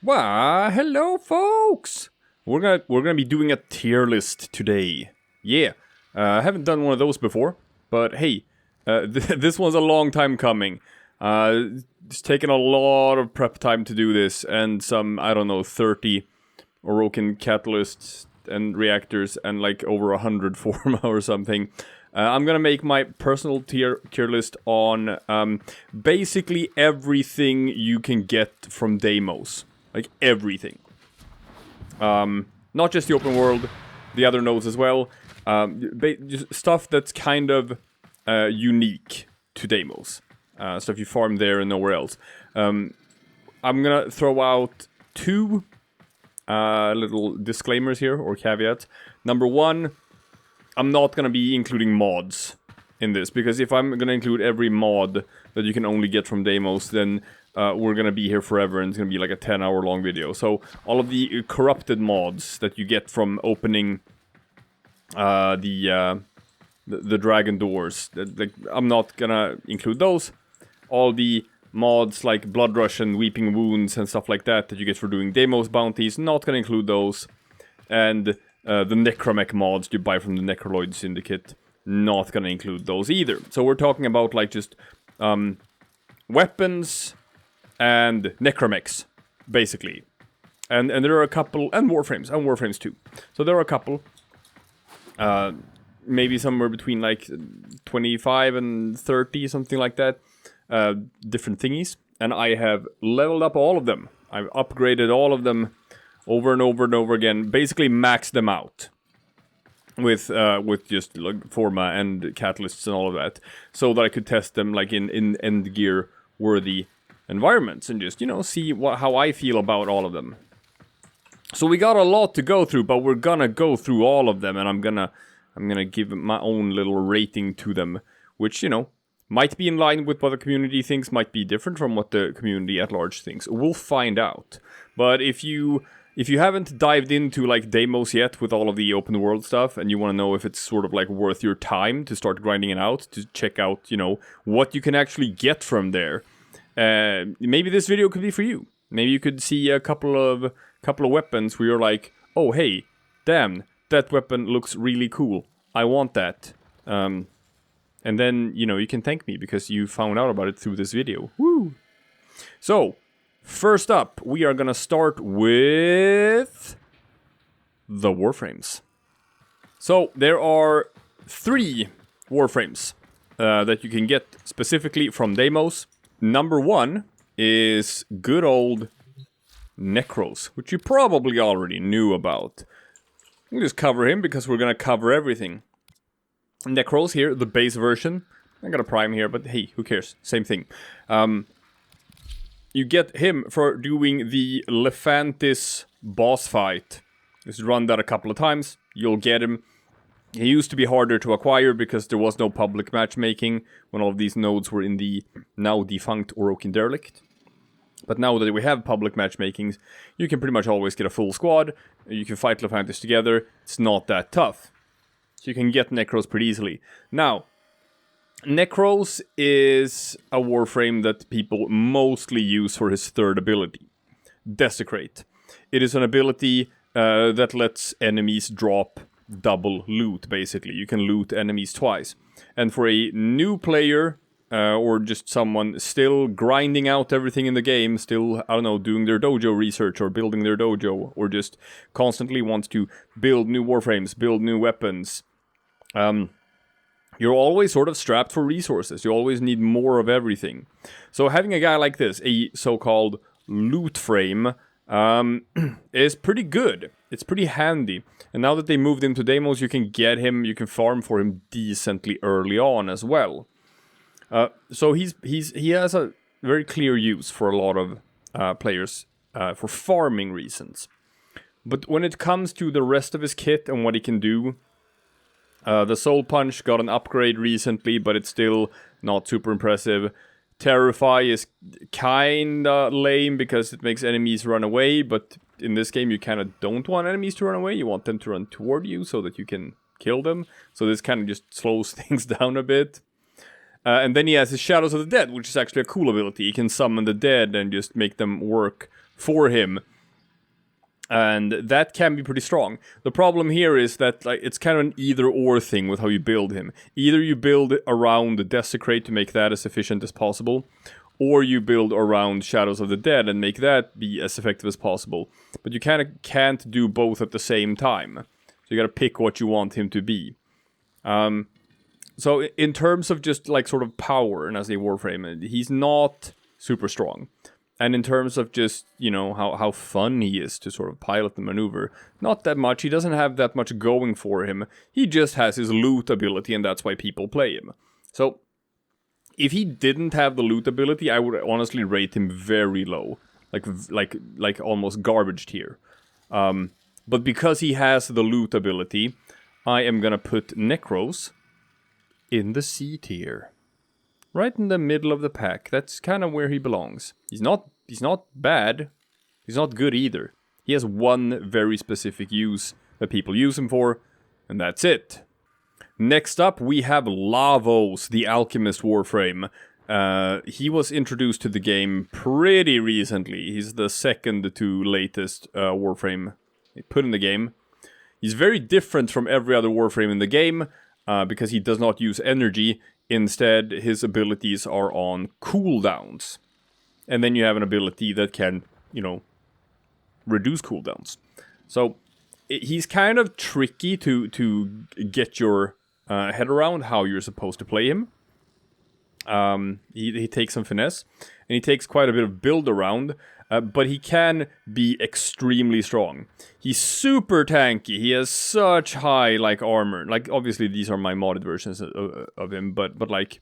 Why, hello folks! We're gonna be doing a tier list today. Yeah, I haven't done one of those before, but hey, this one's a long time coming. It's taken a lot of prep time to do this, and some, I don't know, 30 awoken catalysts and reactors, and like over 100 forma or something. I'm gonna make my personal tier list on basically everything you can get from DEIMOS. Like everything. Not just the open world, the other nodes as well. Just stuff that's kind of unique to DEIMOS. Stuff you farm there and nowhere else. I'm gonna throw out two little disclaimers here, or caveats. Number one, I'm not gonna be including mods in this, because if I'm gonna include every mod that you can only get from DEIMOS, then we're gonna be here forever, and it's gonna be like a 10-hour long video. So all of the corrupted mods that you get from opening the dragon doors, like, I'm not gonna include those. All the mods like Blood Rush and Weeping Wounds and stuff like that you get for doing DEIMOS bounties, not gonna include those. And the Necramech mods you buy from the Necroloid Syndicate, not gonna include those either. So we're talking about like just weapons and Necramechs, basically. And there are a couple, and Warframes too. So there are a couple, maybe somewhere between like 25 and 30, something like that, different thingies. And I have leveled up all of them. I've upgraded all of them over and over and over again, basically maxed them out with just like forma and catalysts and all of that, so that I could test them like in end gear worthy environments and just, you know, see how I feel about all of them. So we got a lot to go through, but we're gonna go through all of them, and I'm gonna give my own little rating to them, which, you know, might be in line with what the community thinks, might be different from what the community at large thinks. We'll find out. But if you haven't dived into like DEIMOS yet with all of the open world stuff, and you want to know if it's sort of like worth your time to start grinding it out, to check out, you know, what you can actually get from there, maybe this video could be for you. Maybe you could see a couple of weapons where you're like, oh hey, damn, that weapon looks really cool. I want that. And then, you know, you can thank me because you found out about it through this video. Woo! So, first up, we are gonna start with the Warframes. So, there are 3 Warframes that you can get specifically from DEIMOS. Number 1 is good old Nekros, which you probably already knew about. We'll just cover him because we're gonna cover everything. Nekros here, the base version. I got a prime here, but hey, who cares? Same thing. You get him for doing the Lephantis boss fight. Just run that a couple of times, you'll get him. He used to be harder to acquire because there was no public matchmaking when all of these nodes were in the now defunct Orokin Derelict. But now that we have public matchmakings, you can pretty much always get a full squad. You can fight Lephantis together. It's not that tough. So you can get Nekros pretty easily. Now, Nekros is a Warframe that people mostly use for his third ability, Desecrate. It is an ability that lets enemies drop double loot, basically. You can loot enemies twice. And for a new player, or just someone still grinding out everything in the game, still, I don't know, doing their dojo research or building their dojo, or just constantly wants to build new Warframes, build new weapons, you're always sort of strapped for resources. You always need more of everything. So having a guy like this, a so-called loot frame, is pretty good. It's pretty handy. And now that they moved him to DEIMOS, you can get him, you can farm for him decently early on as well. So he has a very clear use for a lot of players for farming reasons. But when it comes to the rest of his kit and what he can do, the Soul Punch got an upgrade recently, but it's still not super impressive. Terrify is kinda lame because it makes enemies run away, but in this game you kinda don't want enemies to run away, you want them to run toward you so that you can kill them. So this kinda just slows things down a bit. And then he has his Shadows of the Dead, which is actually a cool ability. He can summon the dead and just make them work for him. And that can be pretty strong. The problem here is that like it's kind of an either-or thing with how you build him. Either you build around the Desecrate to make that as efficient as possible, or you build around Shadows of the Dead and make that be as effective as possible. But you kind of can't do both at the same time. So you gotta pick what you want him to be. So in terms of just like sort of power and as a Warframe, he's not super strong. And in terms of just, you know, how fun he is to sort of pilot and maneuver, not that much. He doesn't have that much going for him. He just has his loot ability, and that's why people play him. So, if he didn't have the loot ability, I would honestly rate him very low. Like almost garbage tier. But because he has the loot ability, I am gonna put Nekros in the C tier. Right in the middle of the pack. That's kind of where he belongs. He's not bad. He's not good either. He has one very specific use that people use him for, and that's it. Next up, we have Lavos, the Alchemist Warframe. He was introduced to the game pretty recently. He's the second to latest Warframe put in the game. He's very different from every other Warframe in the game, because he does not use energy. Instead, his abilities are on cooldowns. And then you have an ability that can, you know, reduce cooldowns. So, he's kind of tricky to get your head around how you're supposed to play him. He takes some finesse, and he takes quite a bit of build around, but he can be extremely strong. He's super tanky. He has such high, like, armor. Like, obviously, these are my modded versions of him, but like,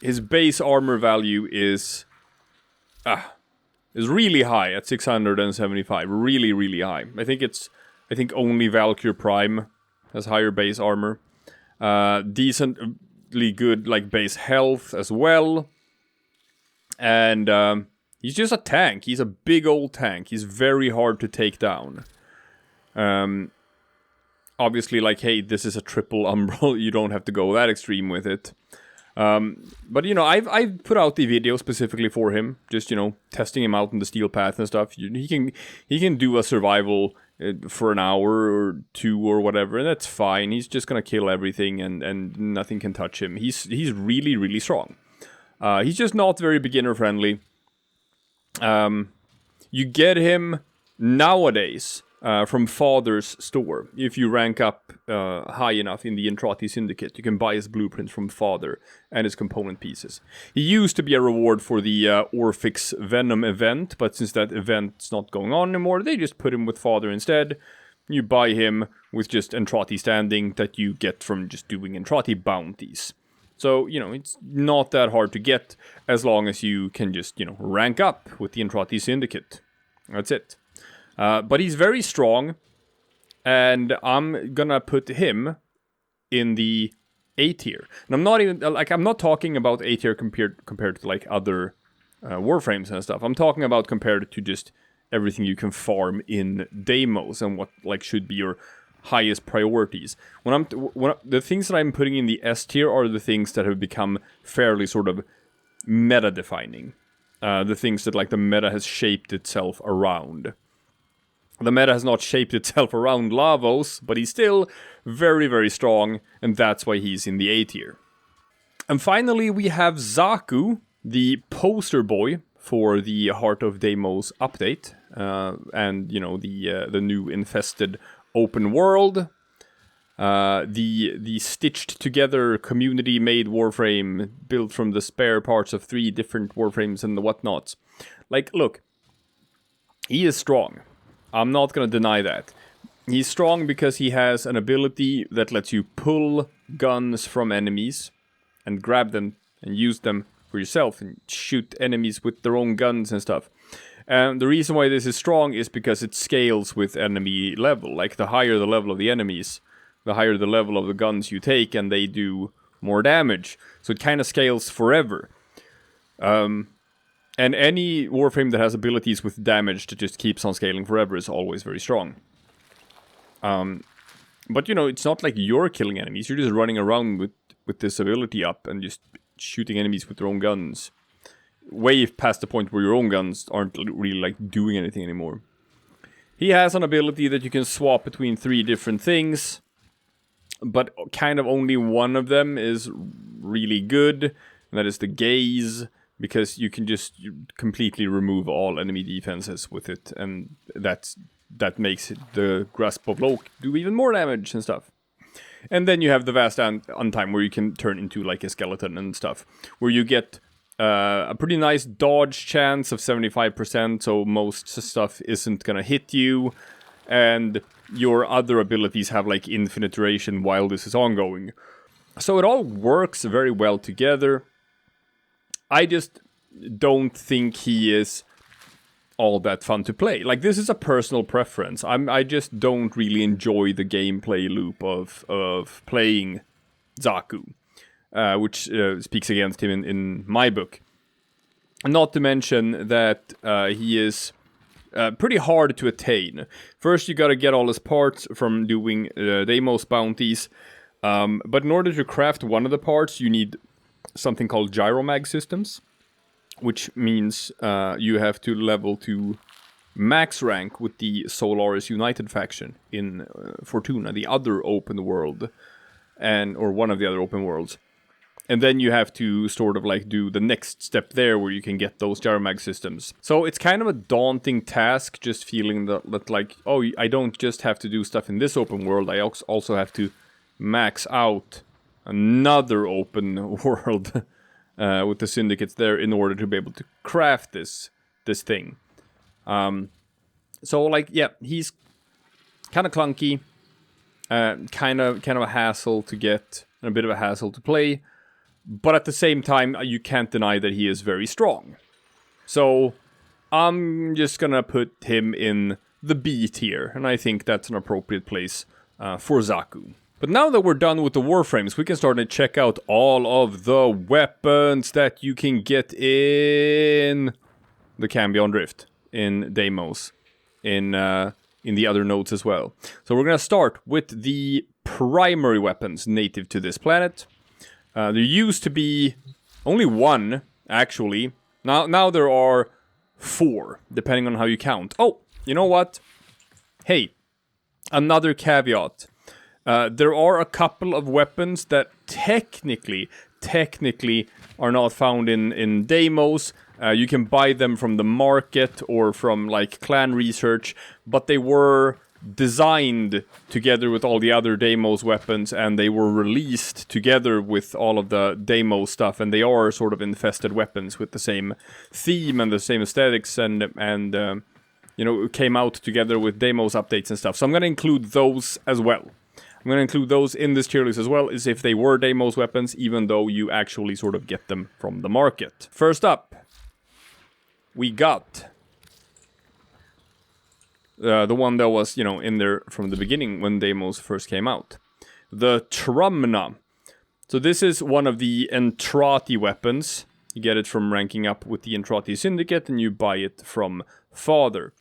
his base armor value is really high at 675. Really, really high. I think only Valkyr Prime has higher base armor. Decently good, like, base health as well. And he's just a tank. He's a big old tank. He's very hard to take down. Obviously, like, hey, this is a triple umbral. You don't have to go that extreme with it. But, you know, I've put out the video specifically for him. Just, you know, testing him out in the steel path and stuff. He can do a survival for an hour or two or whatever, and that's fine. He's just gonna kill everything, and nothing can touch him. He's really, really strong. He's just not very beginner friendly. You get him nowadays from Father's store. If you rank up high enough in the Entrati Syndicate, you can buy his blueprints from Father and his component pieces. He used to be a reward for the Orphix Venom event, but since that event's not going on anymore, they just put him with Father instead. You buy him with just Entrati standing that you get from just doing Entrati bounties. So, you know, it's not that hard to get as long as you can just, you know, rank up with the Entrati Syndicate. That's it. But he's very strong, and I'm gonna put him in the A tier. And I'm not talking about A tier compared to like other Warframes and stuff. I'm talking about compared to just everything you can farm in DEIMOS and what like should be your highest priorities. The things that I'm putting in the S tier are the things that have become fairly sort of meta-defining. The things that like the meta has shaped itself around. The meta has not shaped itself around Lavos, but he's still very, very strong, and that's why he's in the A tier. And finally, we have Xaku, the poster boy for the Heart of Deimos update, and, you know, the new infested open world, the stitched together community-made Warframe built from the spare parts of 3 different Warframes and the whatnots. Like, look, he is strong. I'm not going to deny that. He's strong because he has an ability that lets you pull guns from enemies and grab them and use them for yourself and shoot enemies with their own guns and stuff. And the reason why this is strong is because it scales with enemy level. Like, the higher the level of the enemies, the higher the level of the guns you take, and they do more damage. So it kind of scales forever. And any Warframe that has abilities with damage that just keeps on scaling forever is always very strong. But, you know, it's not like you're killing enemies. You're just running around with this ability up and just shooting enemies with their own guns. way past the point where your own guns aren't really like doing anything anymore. He has an ability that you can swap between 3 different things, but kind of only one of them is really good, and that is the gaze, because you can just completely remove all enemy defenses with it, and that makes the Grasp of Loke do even more damage and stuff. And then you have the Vast Untime, where you can turn into like a skeleton and stuff, where you get a pretty nice dodge chance of 75%, so most stuff isn't gonna hit you, and your other abilities have like infinite duration while this is ongoing. So it all works very well together. I just don't think he is all that fun to play. Like, this is a personal preference. I just don't really enjoy the gameplay loop of playing Xaku. Which speaks against him in my book. Not to mention that he is pretty hard to attain. First, you gotta get all his parts from doing DEIMOS bounties. But in order to craft one of the parts, you need something called gyromag systems, which means you have to level to max rank with the Solaris United faction in Fortuna, the other open world, or one of the other open worlds. And then you have to sort of like do the next step there where you can get those gyromag systems. So it's kind of a daunting task, just feeling that like, oh, I don't just have to do stuff in this open world, I also have to max out another open world with the syndicates there in order to be able to craft this thing. So like, yeah, he's kind of clunky, kind of a hassle to get, and a bit of a hassle to play. But at the same time, you can't deny that he is very strong. So I'm just gonna put him in the B tier, and I think that's an appropriate place for Xaku. But now that we're done with the Warframes, we can start to check out all of the weapons that you can get in the Cambion Drift, in DEIMOS, in the other nodes as well. So we're gonna start with the primary weapons native to this planet. There used to be only one, actually. Now there are 4, depending on how you count. Oh, you know what? Hey, another caveat. There are a couple of weapons that technically are not found in DEIMOS. You can buy them from the market or from like clan research, but they were designed together with all the other DEIMOS weapons, and they were released together with all of the DEIMOS stuff, and they are sort of infested weapons with the same theme and the same aesthetics, and you know, came out together with DEIMOS updates and stuff. So I'm going to include those as well. I'm going to include those in this tier list as well, as if they were DEIMOS weapons, even though you actually sort of get them from the market. First up, we got the one that was, you know, in there from the beginning when DEIMOS first came out. The Trumna. So this is one of the Entrati weapons. You get it from ranking up with the Entrati Syndicate, and you buy it from Father.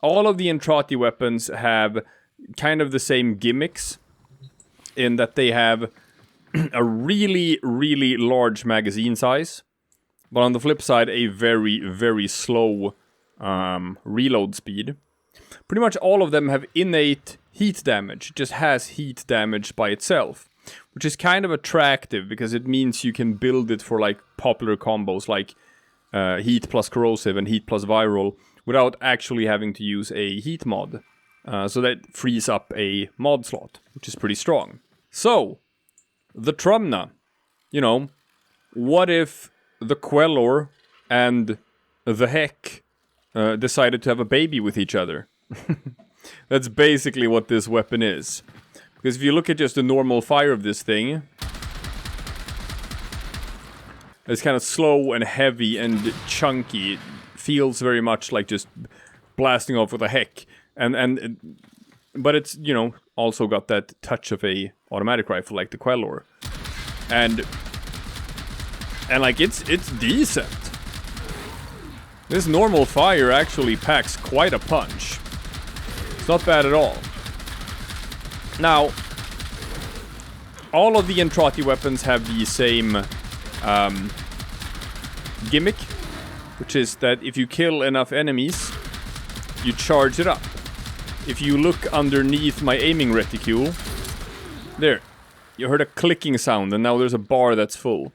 All of the Entrati weapons have kind of the same gimmicks, in that they have a really, really large magazine size, but on the flip side, a very, very slow reload speed. Pretty much all of them have innate heat damage. It just has heat damage by itself, which is kind of attractive because it means you can build it for like popular combos like heat plus corrosive and heat plus viral without actually having to use a heat mod. So that frees up a mod slot, which is pretty strong. So, the Trumna. You know, what if the Quelor and the Heck decided to have a baby with each other? That's basically what this weapon is. Because if you look at just the normal fire of this thing, it's kind of slow and heavy and chunky. It feels very much like just blasting off with a Heck. But it's, you know, also got that touch of a automatic rifle like the Quelor. And like, it's decent. This normal fire actually packs quite a punch. It's not bad at all. Now, all of the Entrati weapons have the same gimmick, which is that if you kill enough enemies, you charge it up. If you look underneath my aiming reticule, there, you heard a clicking sound, and now there's a bar that's full.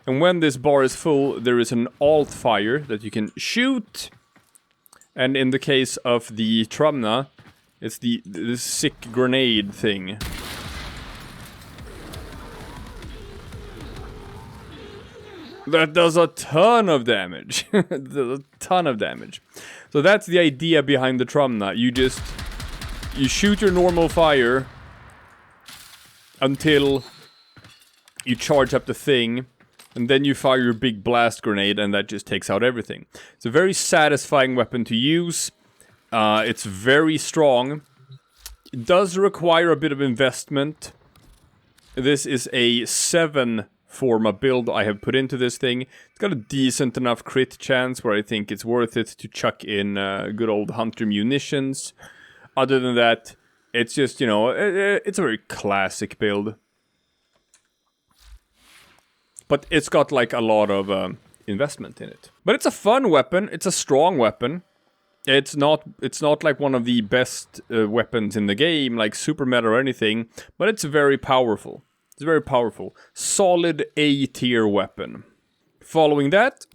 And when this bar is full, there is an alt fire that you can shoot. And in the case of the Trumna, it's the sick grenade thing. That does a ton of damage. A ton of damage. So that's the idea behind the Trumna. You shoot your normal fire until you charge up the thing, and then you fire your big blast grenade, and that just takes out everything. It's a very satisfying weapon to use. It's very strong. It does require a bit of investment. This is a 7 forma build I have put into this thing. It's got a decent enough crit chance where I think it's worth it to chuck in good old hunter munitions. Other than that, it's just, you know, it's a very classic build. But it's got like a lot of investment in it. But it's a fun weapon. It's a strong weapon. It's not like one of the best weapons in the game, like super meta or anything. But it's very powerful. It's very powerful. Solid A tier weapon. Following that,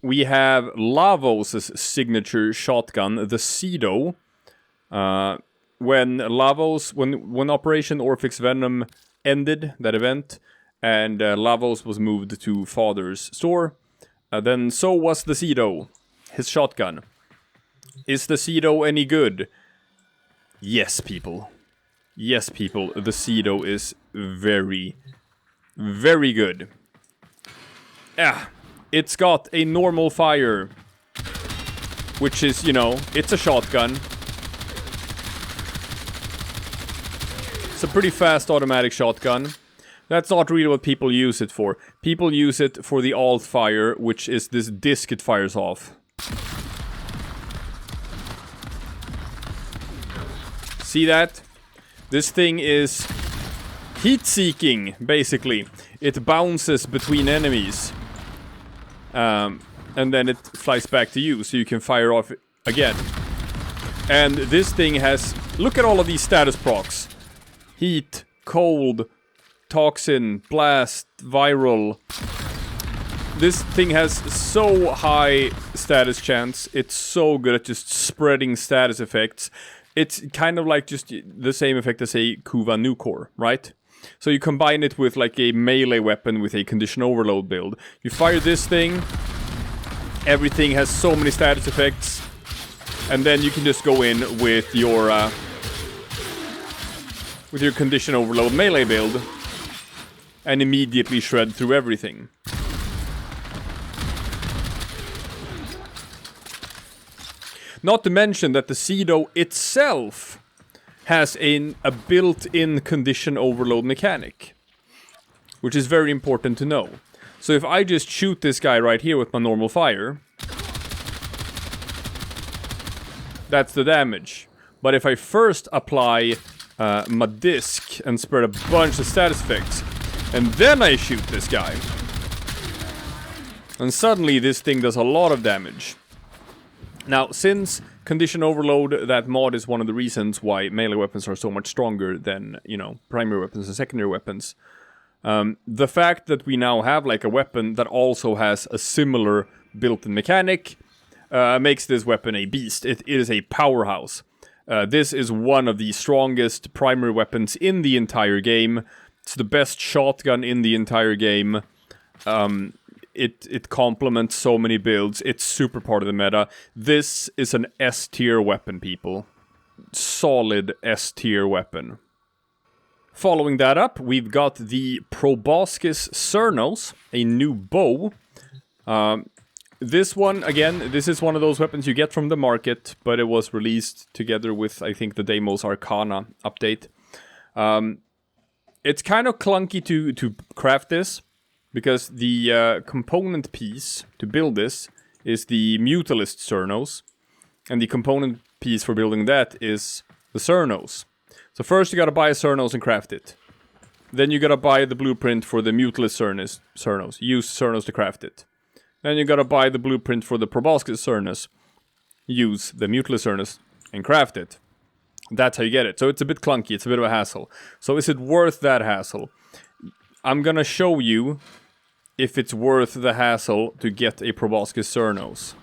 we have Lavos' signature shotgun, the Cedo. When Operation Orphix Venom ended, that event, and Lavos was moved to Father's store, then so was the Cedo, his shotgun. Is the Cedo any good? Yes, people. Yes, people, the Cedo is very, very good. It's got a normal fire, which is, you know, it's a shotgun. It's a pretty fast automatic shotgun. That's not really what people use it for. People use it for the alt fire, which is this disc it fires off. See that? This thing is heat-seeking, basically. It bounces between enemies. And then it flies back to you, so you can fire off again. And this thing has... Look at all of these status procs. Heat, cold, toxin, blast, viral. This thing has so high status chance. It's so good at just spreading status effects. It's kind of like just the same effect as a Kuva Nucor, right? So you combine it with like a melee weapon with a condition overload build. You fire this thing, everything has so many status effects, and then you can just go in with your condition overload melee build and immediately shred through everything. Not to mention that the Cedo itself has a built-in condition overload mechanic, which is very important to know. So if I just shoot this guy right here with my normal fire, that's the damage. But if I first apply my disc and spread a bunch of status effects, and then I shoot this guy, and suddenly this thing does a lot of damage. Now, since Condition Overload, that mod is one of the reasons why melee weapons are so much stronger than, you know, primary weapons and secondary weapons. The fact that we now have, like, a weapon that also has a similar built-in mechanic makes this weapon a beast. It is a powerhouse. This is one of the strongest primary weapons in the entire game. It's the best shotgun in the entire game. It complements so many builds. It's super part of the meta. This is an S-tier weapon, people. Solid S-tier weapon. Following that up, we've got the Proboscis Cernos, a new bow. This one, again, this is one of those weapons you get from the market, but it was released together with, I think, the DEIMOS Arcana update. It's kind of clunky to craft this, because the component piece to build this is the Mutalist Cernos, and the component piece for building that is the Cernos. So first you gotta buy a Cernos and craft it. Then you gotta buy the blueprint for the Mutalist Cernos. Use Cernos to craft it. and you gotta buy the blueprint for the Proboscis Cernos. Use the Mutilus Cernos and craft it. That's how you get it. So it's a bit clunky, it's a bit of a hassle. So is it worth that hassle? I'm gonna show you if it's worth the hassle to get a Proboscis Cernos.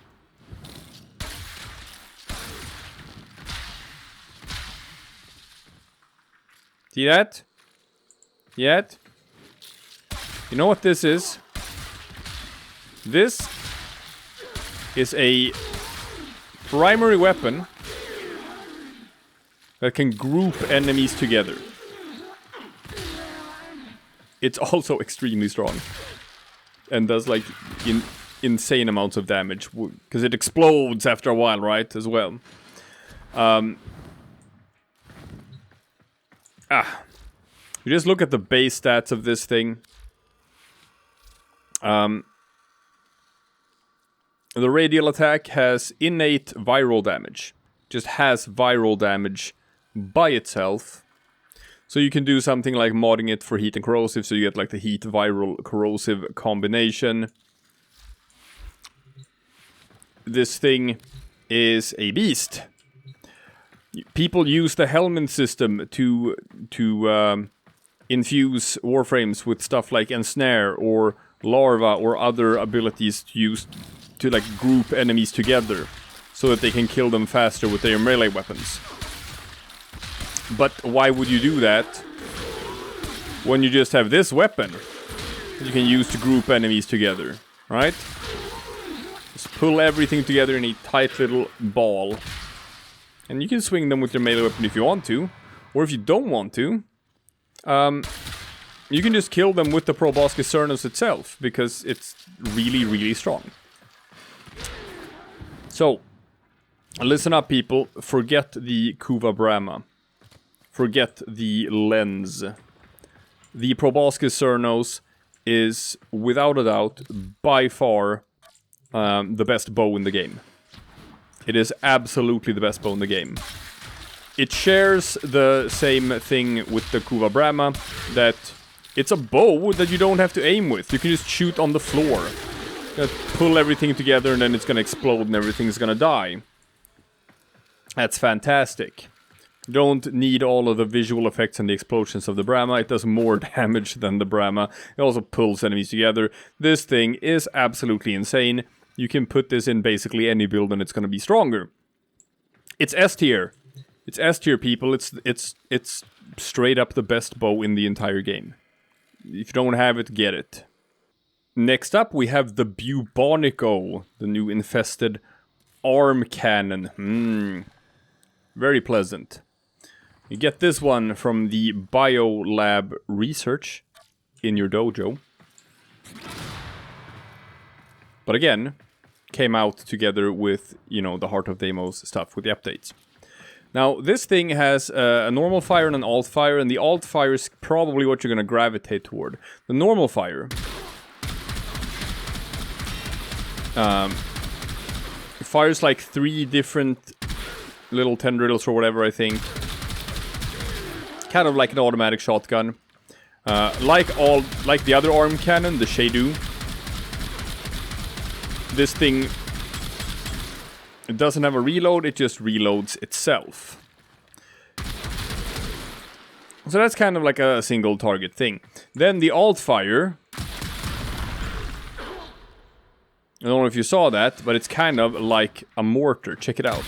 See that? Yet? You know what this is? This is a primary weapon that can group enemies together. It's also extremely strong. And does like insane amounts of damage. Because it explodes after a while, right? As well. You just look at the base stats of this thing. The radial attack has innate viral damage. Just has viral damage by itself. So you can do something like modding it for heat and corrosive, so you get like the heat viral corrosive combination. This thing is a beast. People use the Helmin system to infuse Warframes with stuff like Ensnare or Larva or other abilities to use to like group enemies together so that they can kill them faster with their melee weapons. But why would you do that when you just have this weapon that you can use to group enemies together, right? Just pull everything together in a tight little ball. And you can swing them with your melee weapon if you want to. Or if you don't want to, you can just kill them with the Proboscis Cernos itself, because it's really, really strong. So, listen up people, forget the Kuva Brahma. Forget the lens. The Proboscis Cernos is, without a doubt, by far the best bow in the game. It is absolutely the best bow in the game. It shares the same thing with the Kuva Brahma, that it's a bow that you don't have to aim with. You can just shoot on the floor. Just pull everything together and then it's gonna explode and everything's gonna die. That's fantastic. You don't need all of the visual effects and the explosions of the Brahma. It does more damage than the Brahma. It also pulls enemies together. This thing is absolutely insane. You can put this in basically any build and it's gonna be stronger. It's S tier. It's S tier, people. It's straight up the best bow in the entire game. If you don't have it, get it. Next up, we have the Bubonico, the new infested arm cannon. Very pleasant. You get this one from the Biolab research in your dojo. But again, came out together with, you know, the Heart of DEIMOS stuff with the updates. Now, this thing has a normal fire and an alt fire, and the alt fire is probably what you're going to gravitate toward. The normal fire fires like 3 different little tendrils or whatever, I think. Kind of like an automatic shotgun. Like the other arm cannon, the Shadu. This thing, it doesn't have a reload, it just reloads itself. So that's kind of like a single target thing. Then the alt fire, I don't know if you saw that, but it's kind of like a mortar. Check it out.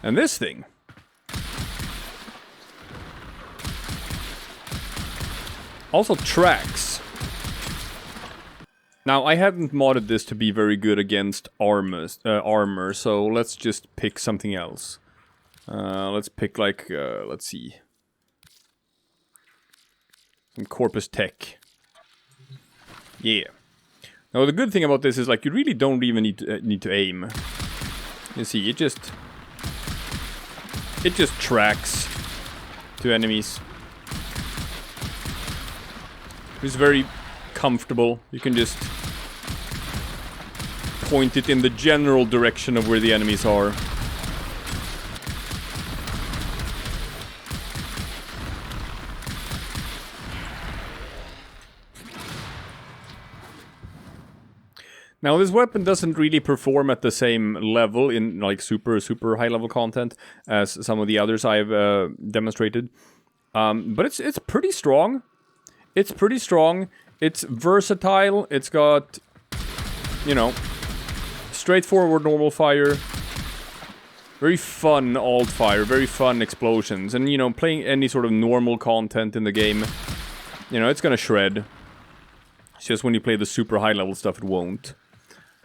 And this thing also tracks. Now, I haven't modded this to be very good against armor, so let's just pick something else. Let's pick like, let's see. Some Corpus Tech. Yeah. Now, the good thing about this is, like, you really don't even need to aim. You see, it just tracks to enemies. It's very comfortable. You can just point it in the general direction of where the enemies are. Now, this weapon doesn't really perform at the same level in, like, super high-level content as some of the others I've demonstrated. But it's pretty strong. It's pretty strong. It's versatile. It's got, you know, straightforward normal fire. Very fun alt fire. Very fun explosions. And, you know, playing any sort of normal content in the game, you know, it's gonna shred. It's just when you play the super high-level stuff, it won't.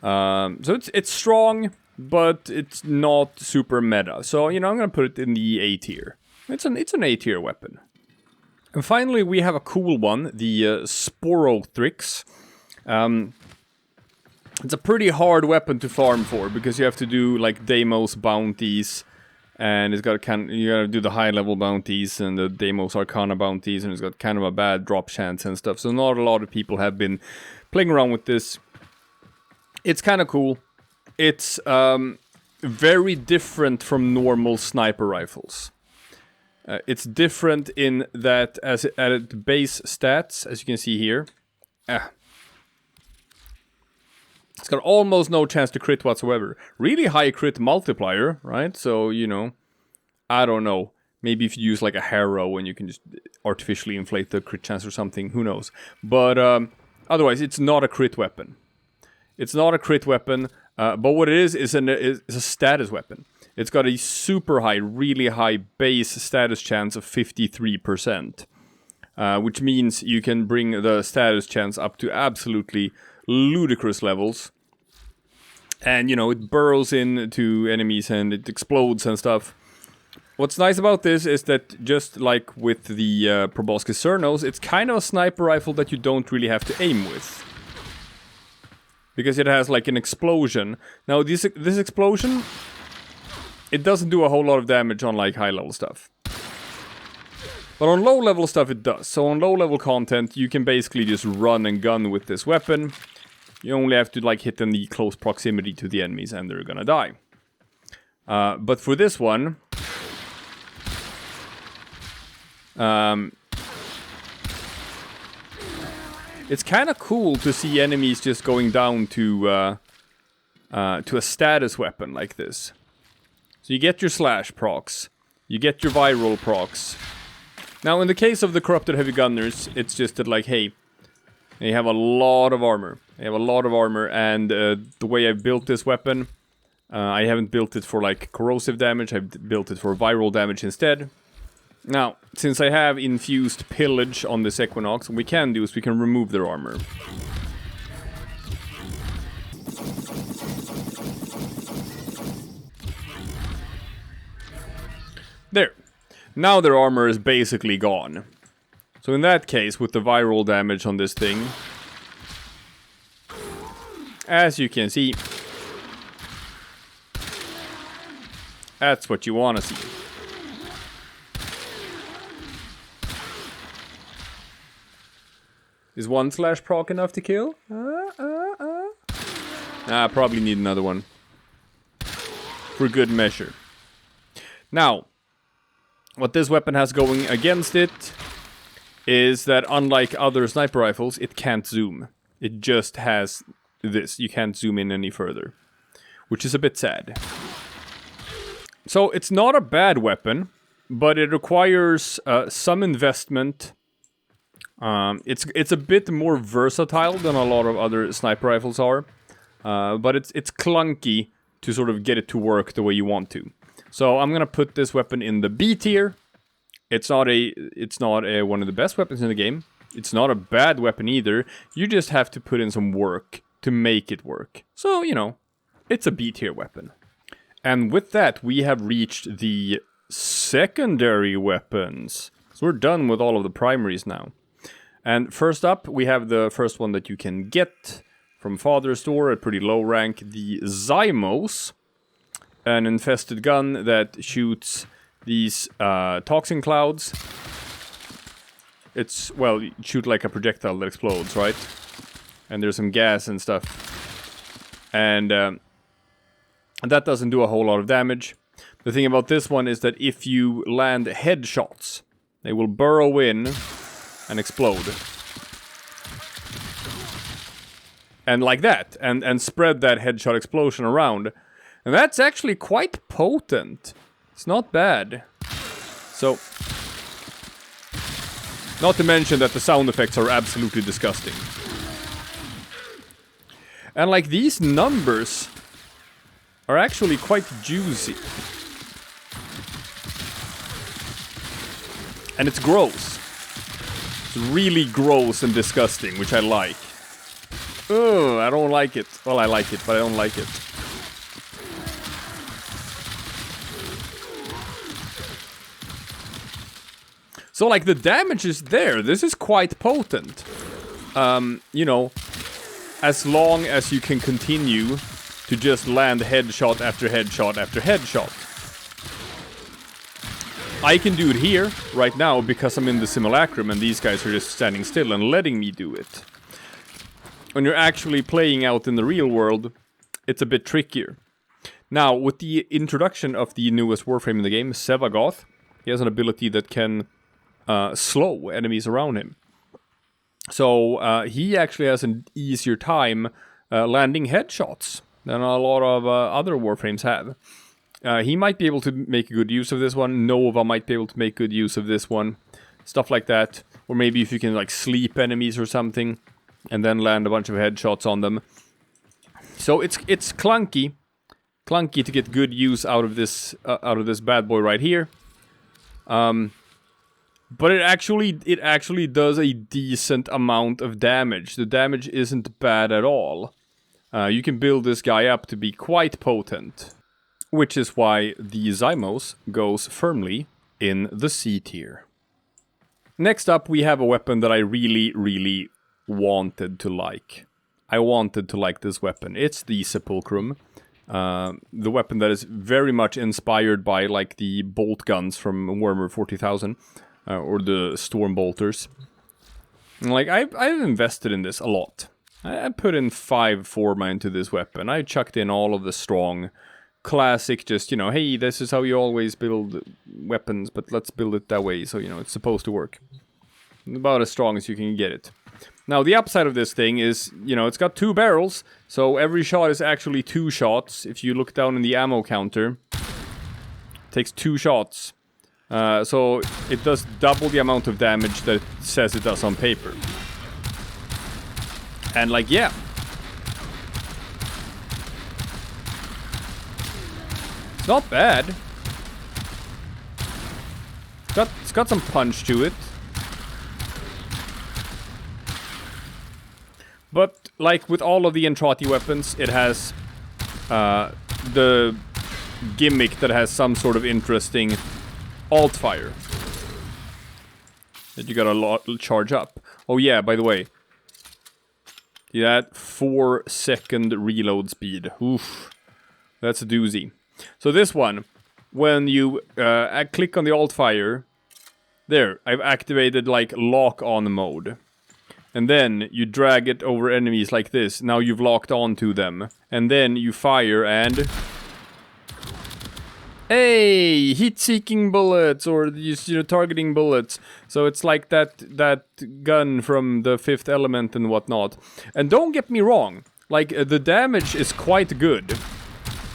So it's strong, but it's not super meta. So, you know, I'm gonna put it in the A tier. It's an A tier weapon. And finally, we have a cool one, the Sporothrix. It's a pretty hard weapon to farm for, because you have to do, like, DEIMOS bounties, and it's got you gotta do the high-level bounties and the DEIMOS Arcana bounties, and it's got kind of a bad drop chance and stuff, so not a lot of people have been playing around with this. It's kind of cool. It's very different from normal sniper rifles. It's different in that at its base stats, as you can see here, it's got almost no chance to crit whatsoever. Really high crit multiplier, right? So, you know, I don't know. Maybe if you use like a harrow and you can just artificially inflate the crit chance or something, who knows. But otherwise, it's not a crit weapon. It's not a crit weapon, but what it is a status weapon. It's got a super high, really high base status chance of 53%. Which means you can bring the status chance up to absolutely ludicrous levels. And, you know, it burrows into enemies and it explodes and stuff. What's nice about this is that, just like with the Proboscis Cernos, it's kind of a sniper rifle that you don't really have to aim with. Because it has, like, an explosion. Now, this explosion, it doesn't do a whole lot of damage on, like, high-level stuff. But on low-level stuff, it does. So on low-level content, you can basically just run and gun with this weapon. You only have to, like, hit in the close proximity to the enemies and they're gonna die. But for this one... it's kind of cool to see enemies just going down to a status weapon like this. So you get your slash procs. You get your viral procs. Now, in the case of the Corrupted Heavy Gunners, it's just that, like, hey, they have a lot of armor. They have a lot of armor, and the way I've built this weapon, I haven't built it for, like, corrosive damage. I've built it for viral damage instead. Now, since I have infused pillage on this Equinox, what we can do is we can remove their armor. There. Now their armor is basically gone. So in that case, with the viral damage on this thing, as you can see, that's what you want to see. Is one slash proc enough to kill? Probably need another one. For good measure. Now, what this weapon has going against it is that, unlike other sniper rifles, it can't zoom. It just has this. You can't zoom in any further. Which is a bit sad. So, it's not a bad weapon, but it requires some investment. It's a bit more versatile than a lot of other sniper rifles are, but it's clunky to sort of get it to work the way you want to. So I'm gonna put this weapon in the B tier. It's not one of the best weapons in the game. It's not a bad weapon either. You just have to put in some work to make it work. So, you know, it's a B tier weapon. And with that, we have reached the secondary weapons. So we're done with all of the primaries now. And first up, we have the first one that you can get from Father's Store at pretty low rank, the Zymos. An infested gun that shoots these toxin clouds. It's, well, you shoot like a projectile that explodes, right? And there's some gas and stuff. And that doesn't do a whole lot of damage. The thing about this one is that if you land headshots, they will burrow in and explode. And like that, and spread that headshot explosion around. And that's actually quite potent. It's not bad. So, not to mention that the sound effects are absolutely disgusting. And like these numbers are actually quite juicy. And it's gross. It's really gross and disgusting, which I like. Ugh, I don't like it. Well, I like it, but I don't like it. So, like, the damage is there. This is quite potent. You know, as long as you can continue to just land headshot after headshot after headshot. I can do it here, right now, because I'm in the simulacrum and these guys are just standing still and letting me do it. When you're actually playing out in the real world, it's a bit trickier. Now, with the introduction of the newest Warframe in the game, Sevagoth, he has an ability that can slow enemies around him. So, he actually has an easier time landing headshots than a lot of other Warframes have. He might be able to make good use of this one. Nova might be able to make good use of this one. Stuff like that. Or maybe if you can, like, sleep enemies or something. And then land a bunch of headshots on them. So it's clunky. Clunky to get good use out of this bad boy right here. But it actually does a decent amount of damage. The damage isn't bad at all. You can build this guy up to be quite potent. Which is why the Zymos goes firmly in the C tier. Next up, we have a weapon that I really wanted to like. I wanted to like this weapon. It's the Sepulchrum. The weapon that is very much inspired by, like, the bolt guns from Warhammer 40,000. Or the Storm Bolters. And, like, I've invested in this a lot. I put in 5 forma into this weapon. I chucked in all of the strong, classic, just, you know, hey, this is how you always build weapons, but let's build it that way, so, you know, it's supposed to work. About as strong as you can get it. Now, the upside of this thing is, you know, it's got 2 barrels, so every shot is actually 2 shots. If you look down in the ammo counter, it takes 2 shots. So it does double the amount of damage that it says it does on paper. And, like, yeah. It's not bad. It's got some punch to it. But, like with all of the Entrati weapons, it has the gimmick that has some sort of interesting alt fire that you gotta charge up. Oh yeah, by the way, that 4-second reload speed. Oof, that's a doozy. So this one, when you click on the alt fire, there, I've activated, like, lock-on mode. And then you drag it over enemies like this. Now you've locked on to them. And then you fire and... Hey! Heat-seeking bullets, or, you know, targeting bullets. So it's like that gun from the Fifth Element and whatnot. And don't get me wrong. Like, the damage is quite good.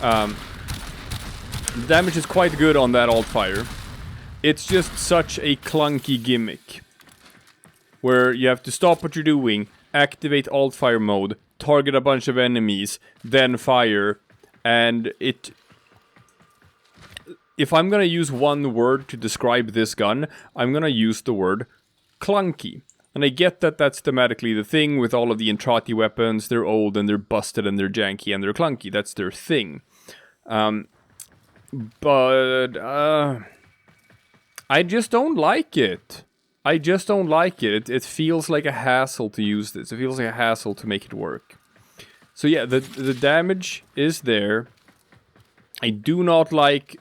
The damage is quite good on that alt-fire. It's just such a clunky gimmick. Where you have to stop what you're doing, activate alt-fire mode, target a bunch of enemies, then fire, and it... If I'm gonna use one word to describe this gun, I'm gonna use the word clunky. And I get that that's thematically the thing with all of the Entrati weapons. They're old and they're busted and they're janky and they're clunky. That's their thing. But I just don't like it. I just don't like it. It feels like a hassle to use this. It feels like a hassle to make it work. So yeah, the damage is there. I do not like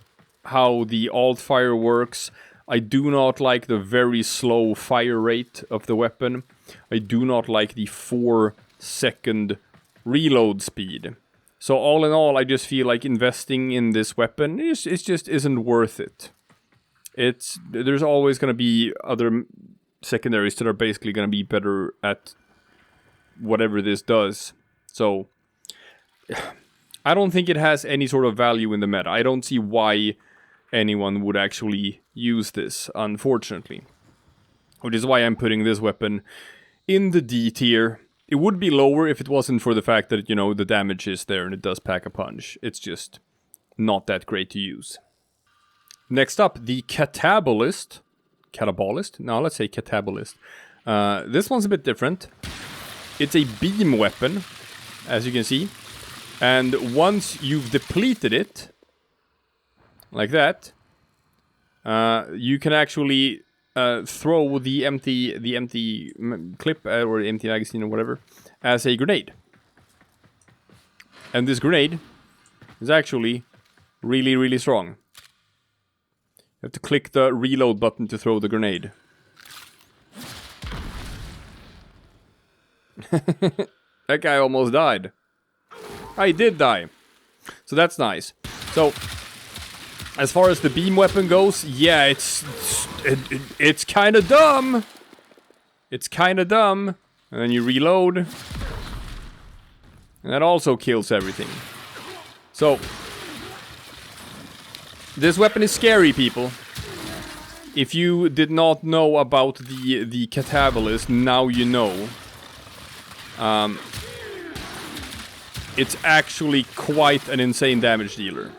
how the alt fire works. I do not like the very slow fire rate of the weapon. I do not like the 4-second reload speed. So all in all, I just feel like investing in this weapon it just isn't worth it. There's always going to be other secondaries that are basically going to be better at whatever this does. So, I don't think it has any sort of value in the meta. I don't see why anyone would actually use this, unfortunately. Which is why I'm putting this weapon in the D tier. It would be lower if it wasn't for the fact that, you know, the damage is there and it does pack a punch. It's just not that great to use. Next up, the Catabolyst. Catabolyst? No, let's say Catabolyst. This one's a bit different. It's a beam weapon, as you can see. And once you've depleted it, like that, you can actually throw the empty clip or empty magazine or whatever as a grenade. And this grenade is actually really, really strong. You have to click the reload button to throw the grenade. That guy almost died. I did die. So that's nice. So, as far as the beam weapon goes, yeah, it's kind of dumb. It's kind of dumb. And then you reload. And that also kills everything. So, this weapon is scary, people. If you did not know about the Catabolyst, now you know. It's actually quite an insane damage dealer.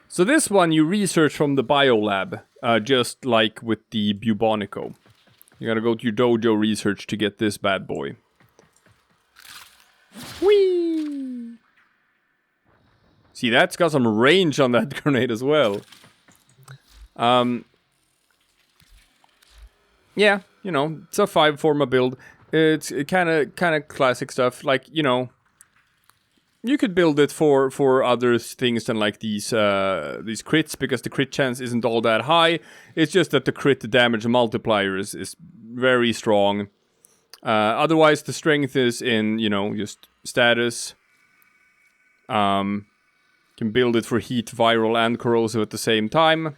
So this one you research from the biolab, just like with the Bubonico. You gotta go to your dojo research to get this bad boy. Whee! See, that's got some range on that grenade as well. Yeah, you know, it's a 5-forma build. It's kind of classic stuff, like, you know, you could build it for other things than like these crits, because the crit chance isn't all that high. It's just that the crit damage multiplier is very strong. Otherwise, the strength is in, you know, just status. Can build it for heat, viral, and corrosive at the same time.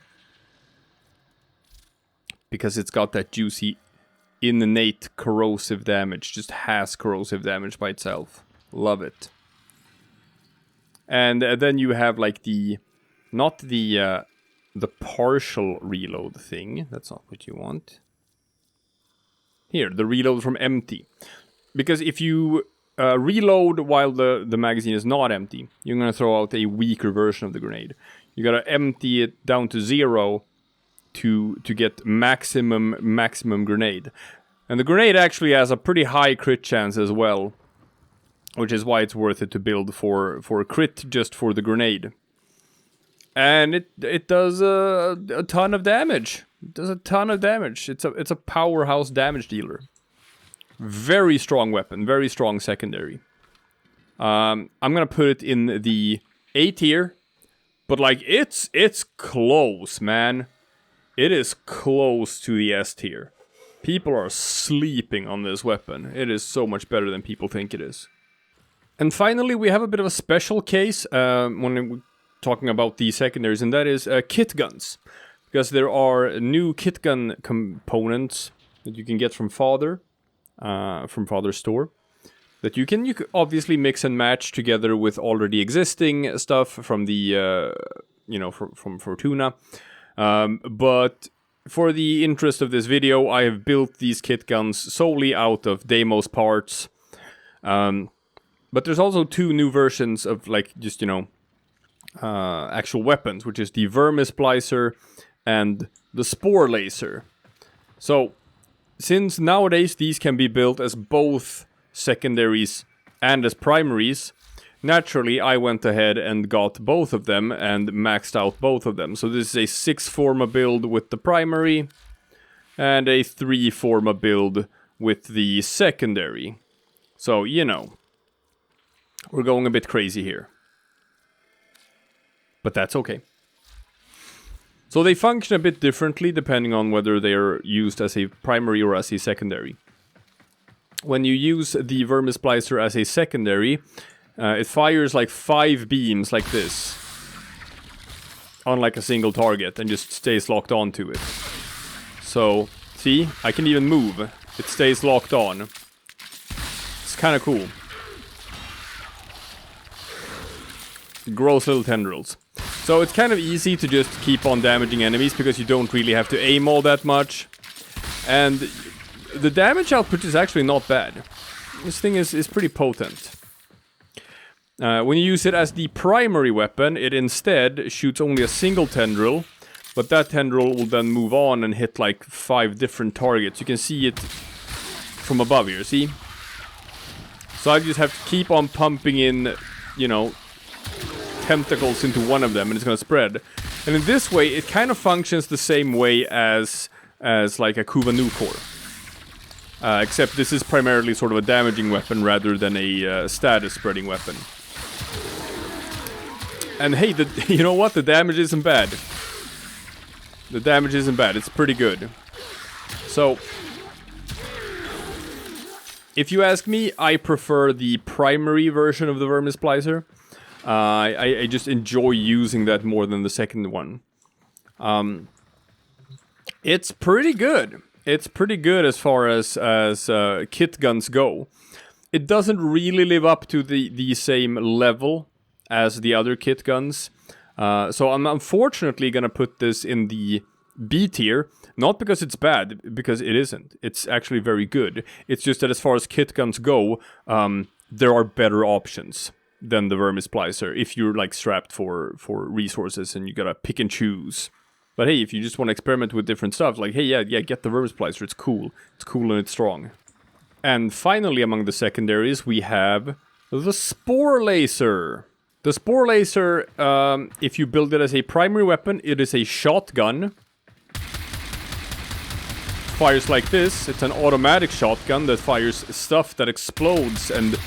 Because it's got that juicy innate corrosive damage. Just has corrosive damage by itself. Love it. And then you have like not the partial reload thing. That's not what you want. Here, the reload from empty. Because if you reload while the magazine is not empty, you're going to throw out a weaker version of the grenade. You got to empty it down to 0 to get maximum grenade. And the grenade actually has a pretty high crit chance as well. Which is why it's worth it to build for a crit just for the grenade. And it does a ton of damage. It does a ton of damage. It's a powerhouse damage dealer. Very strong weapon. Very strong secondary. I'm gonna put it in the A tier. But like, it's close, man. It is close to the S tier. People are sleeping on this weapon. It is so much better than people think it is. And finally, we have a bit of a special case when we're talking about the secondaries, and that is kit guns. Because there are new kit gun components that you can get from Father's store. That you can obviously mix and match together with already existing stuff from the, from Fortuna. But for the interest of this video, I have built these kit guns solely out of DEIMOS parts. But there's also 2 new versions of, like, just, actual weapons, which is the Vermisplicer and the Sporelacer. So, since nowadays these can be built as both secondaries and as primaries, naturally I went ahead and got both of them and maxed out both of them. So this is a 6-forma build with the primary and a 3-forma build with the secondary. So, you know, we're going a bit crazy here. But that's okay. So they function a bit differently depending on whether they're used as a primary or as a secondary. When you use the Vermisplicer as a secondary, it fires like 5 beams like this on like a single target and just stays locked onto it. So, see? I can even move. It stays locked on. It's kind of cool. Gross little tendrils. So it's kind of easy to just keep on damaging enemies because you don't really have to aim all that much. And the damage output is actually not bad. This thing is pretty potent. When you use it as the primary weapon, it instead shoots only a single tendril. But that tendril will then move on and hit like 5 different targets. You can see it from above here, see? So I just have to keep on pumping in, you know, tentacles into one of them and it's gonna spread. And in this way, it kind of functions the same way as like a Kuvanukor. Except this is primarily sort of a damaging weapon rather than a status spreading weapon. And hey, you know what? The damage isn't bad. The damage isn't bad. It's pretty good. So, if you ask me, I prefer the primary version of the Vermisplicer. I just enjoy using that more than the second one. It's pretty good. It's pretty good as far as kit guns go. It doesn't really live up to the same level as the other kit guns. So I'm unfortunately gonna put this in the B tier. Not because it's bad, because it isn't. It's actually very good. It's just that as far as kit guns go, there are better options than the Vermisplicer if you're like strapped for resources and you gotta pick and choose. But hey, if you just want to experiment with different stuff, like hey, yeah, get the Vermisplicer, it's cool. It's cool and it's strong. And finally among the secondaries, we have the Sporelacer. The Sporelacer, if you build it as a primary weapon, it is a shotgun. Fires like this. It's an automatic shotgun that fires stuff that explodes and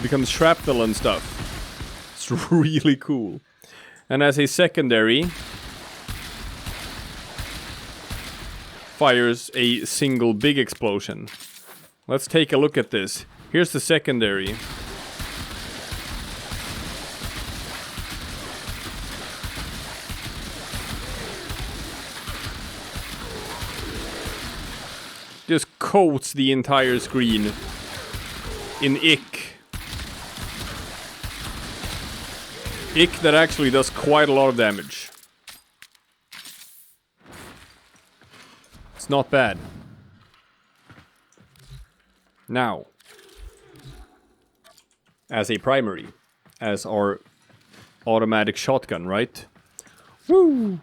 becomes shrapnel and stuff. It's really cool. And as a secondary, fires a single big explosion. Let's take a look at this. Here's the secondary. Just coats the entire screen in ick. Ick that actually does quite a lot of damage. It's not bad. Now, as a primary, as our automatic shotgun, right? Woo!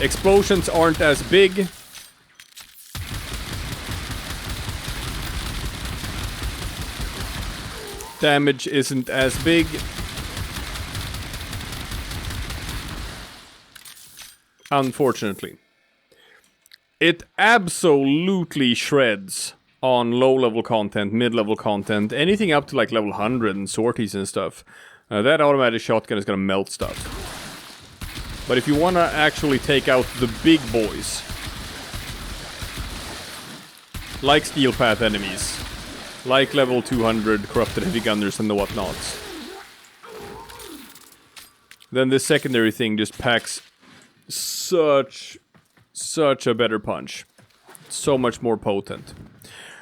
Explosions aren't as big. Damage isn't as big. Unfortunately. It absolutely shreds on low-level content, mid-level content, anything up to like level 100 and sorties and stuff. That automatic shotgun is gonna melt stuff. But if you want to actually take out the big boys, like Steel Path enemies, like level 200 corrupted heavy gunners and the whatnots, then this secondary thing just packs such a better punch. So much more potent.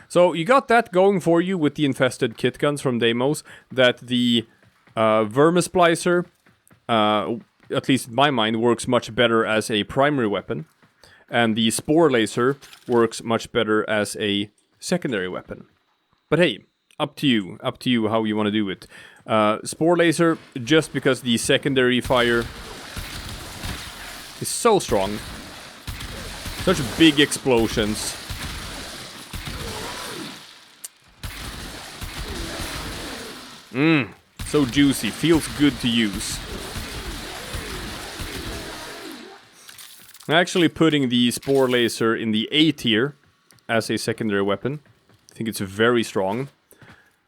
So you got that going for you with the infested kit guns from DEIMOS, that the Vermisplicer, at least in my mind, works much better as a primary weapon. And the Sporelacer works much better as a secondary weapon. But hey, up to you how you want to do it. Sporelacer, just because the secondary fire is so strong. Such big explosions. So juicy, feels good to use. I'm actually putting the Sporelacer in the A tier as a secondary weapon. I think it's very strong.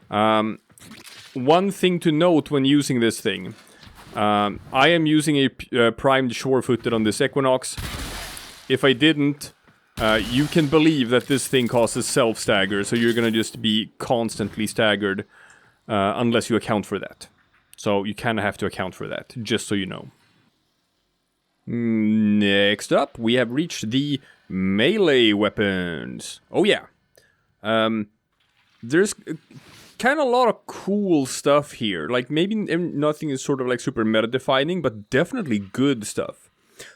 One thing to note when using this thing. I am using a primed sure-footed on this Equinox. If I didn't, you can believe that this thing causes self-stagger, so you're gonna just be constantly staggered unless you account for that. So you kinda have to account for that, just so you know. Next up, we have reached the melee weapons. Oh yeah. There's kind of a lot of cool stuff here. Like, maybe nothing is sort of like super meta-defining, but definitely good stuff.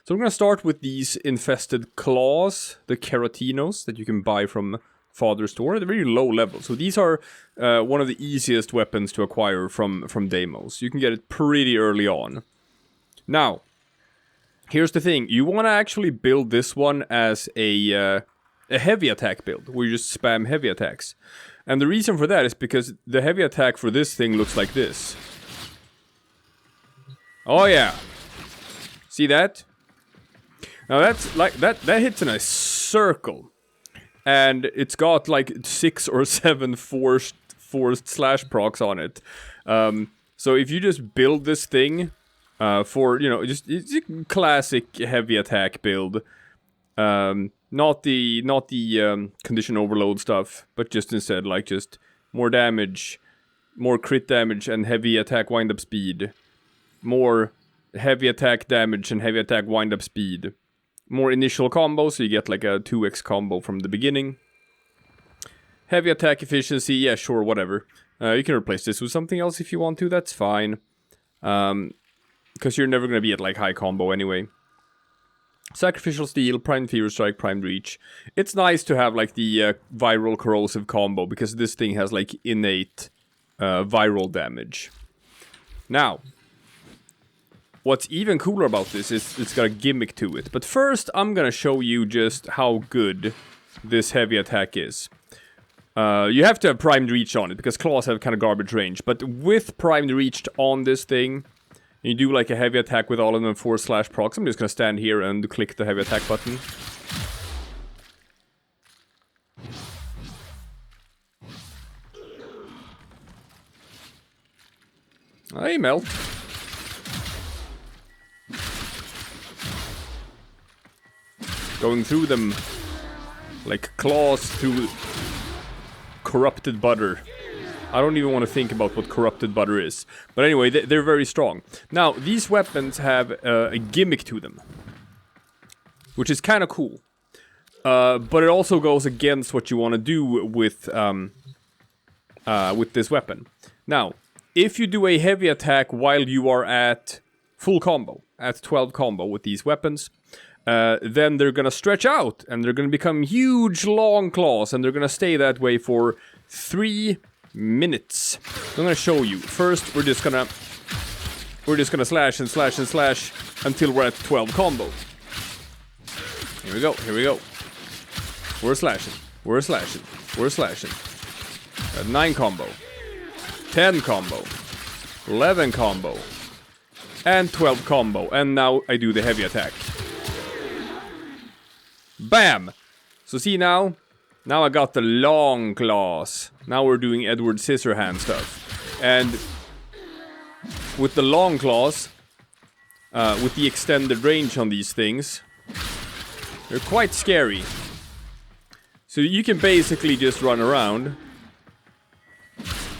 So I'm gonna start with these infested claws, the Keratinos, that you can buy from Father's Store. They're very low level. So these are one of the easiest weapons to acquire from DEIMOS. You can get it pretty early on. Now, here's the thing. You want to actually build this one as a heavy attack build, where you just spam heavy attacks. And the reason for that is because the heavy attack for this thing looks like this. Oh yeah. See that? Now that's like, that hits in a circle. And it's got like 6 or 7 forced slash procs on it. So if you just build this thing for, you know, just it's a classic heavy attack build. Not the condition overload stuff, but just instead like just more damage, more crit damage and heavy attack wind-up speed. More heavy attack damage and heavy attack wind-up speed. More initial combo, so you get like a 2x combo from the beginning. Heavy attack efficiency, yeah, sure, whatever. You can replace this with something else if you want to, that's fine. Because you're never going to be at like high combo anyway. Sacrificial Steel, Primed Fever Strike, Primed Reach. It's nice to have like the viral corrosive combo, because this thing has like innate viral damage. Now, what's even cooler about this is it's got a gimmick to it. But first, I'm gonna show you just how good this heavy attack is. You have to have Primed Reach on it, because claws have kind of garbage range. But with Primed Reach on this thing, you do like a heavy attack with all of them 4 slash procs. I'm just gonna stand here and click the heavy attack button. Hey, melt. Going through them like claws through corrupted butter. I don't even want to think about what corrupted butter is. But anyway, they're very strong. Now, these weapons have a gimmick to them, which is kind of cool. But it also goes against what you want to do with this weapon. Now, if you do a heavy attack while you are at full combo, at 12 combo with these weapons, then they're gonna stretch out, and they're gonna become huge long claws, and they're gonna stay that way for 3 minutes. I'm gonna show you. First, we're just gonna slash and slash and slash until we're at 12 combo. Here we go, here we go. We're slashing, we're slashing, we're slashing. 9 combo, 10 combo, 11 combo, and 12 combo. And now I do the heavy attack. Bam! So see now? Now I got the long claws. Now we're doing Edward Scissorhand stuff. And with the long claws, with the extended range on these things, they're quite scary. So you can basically just run around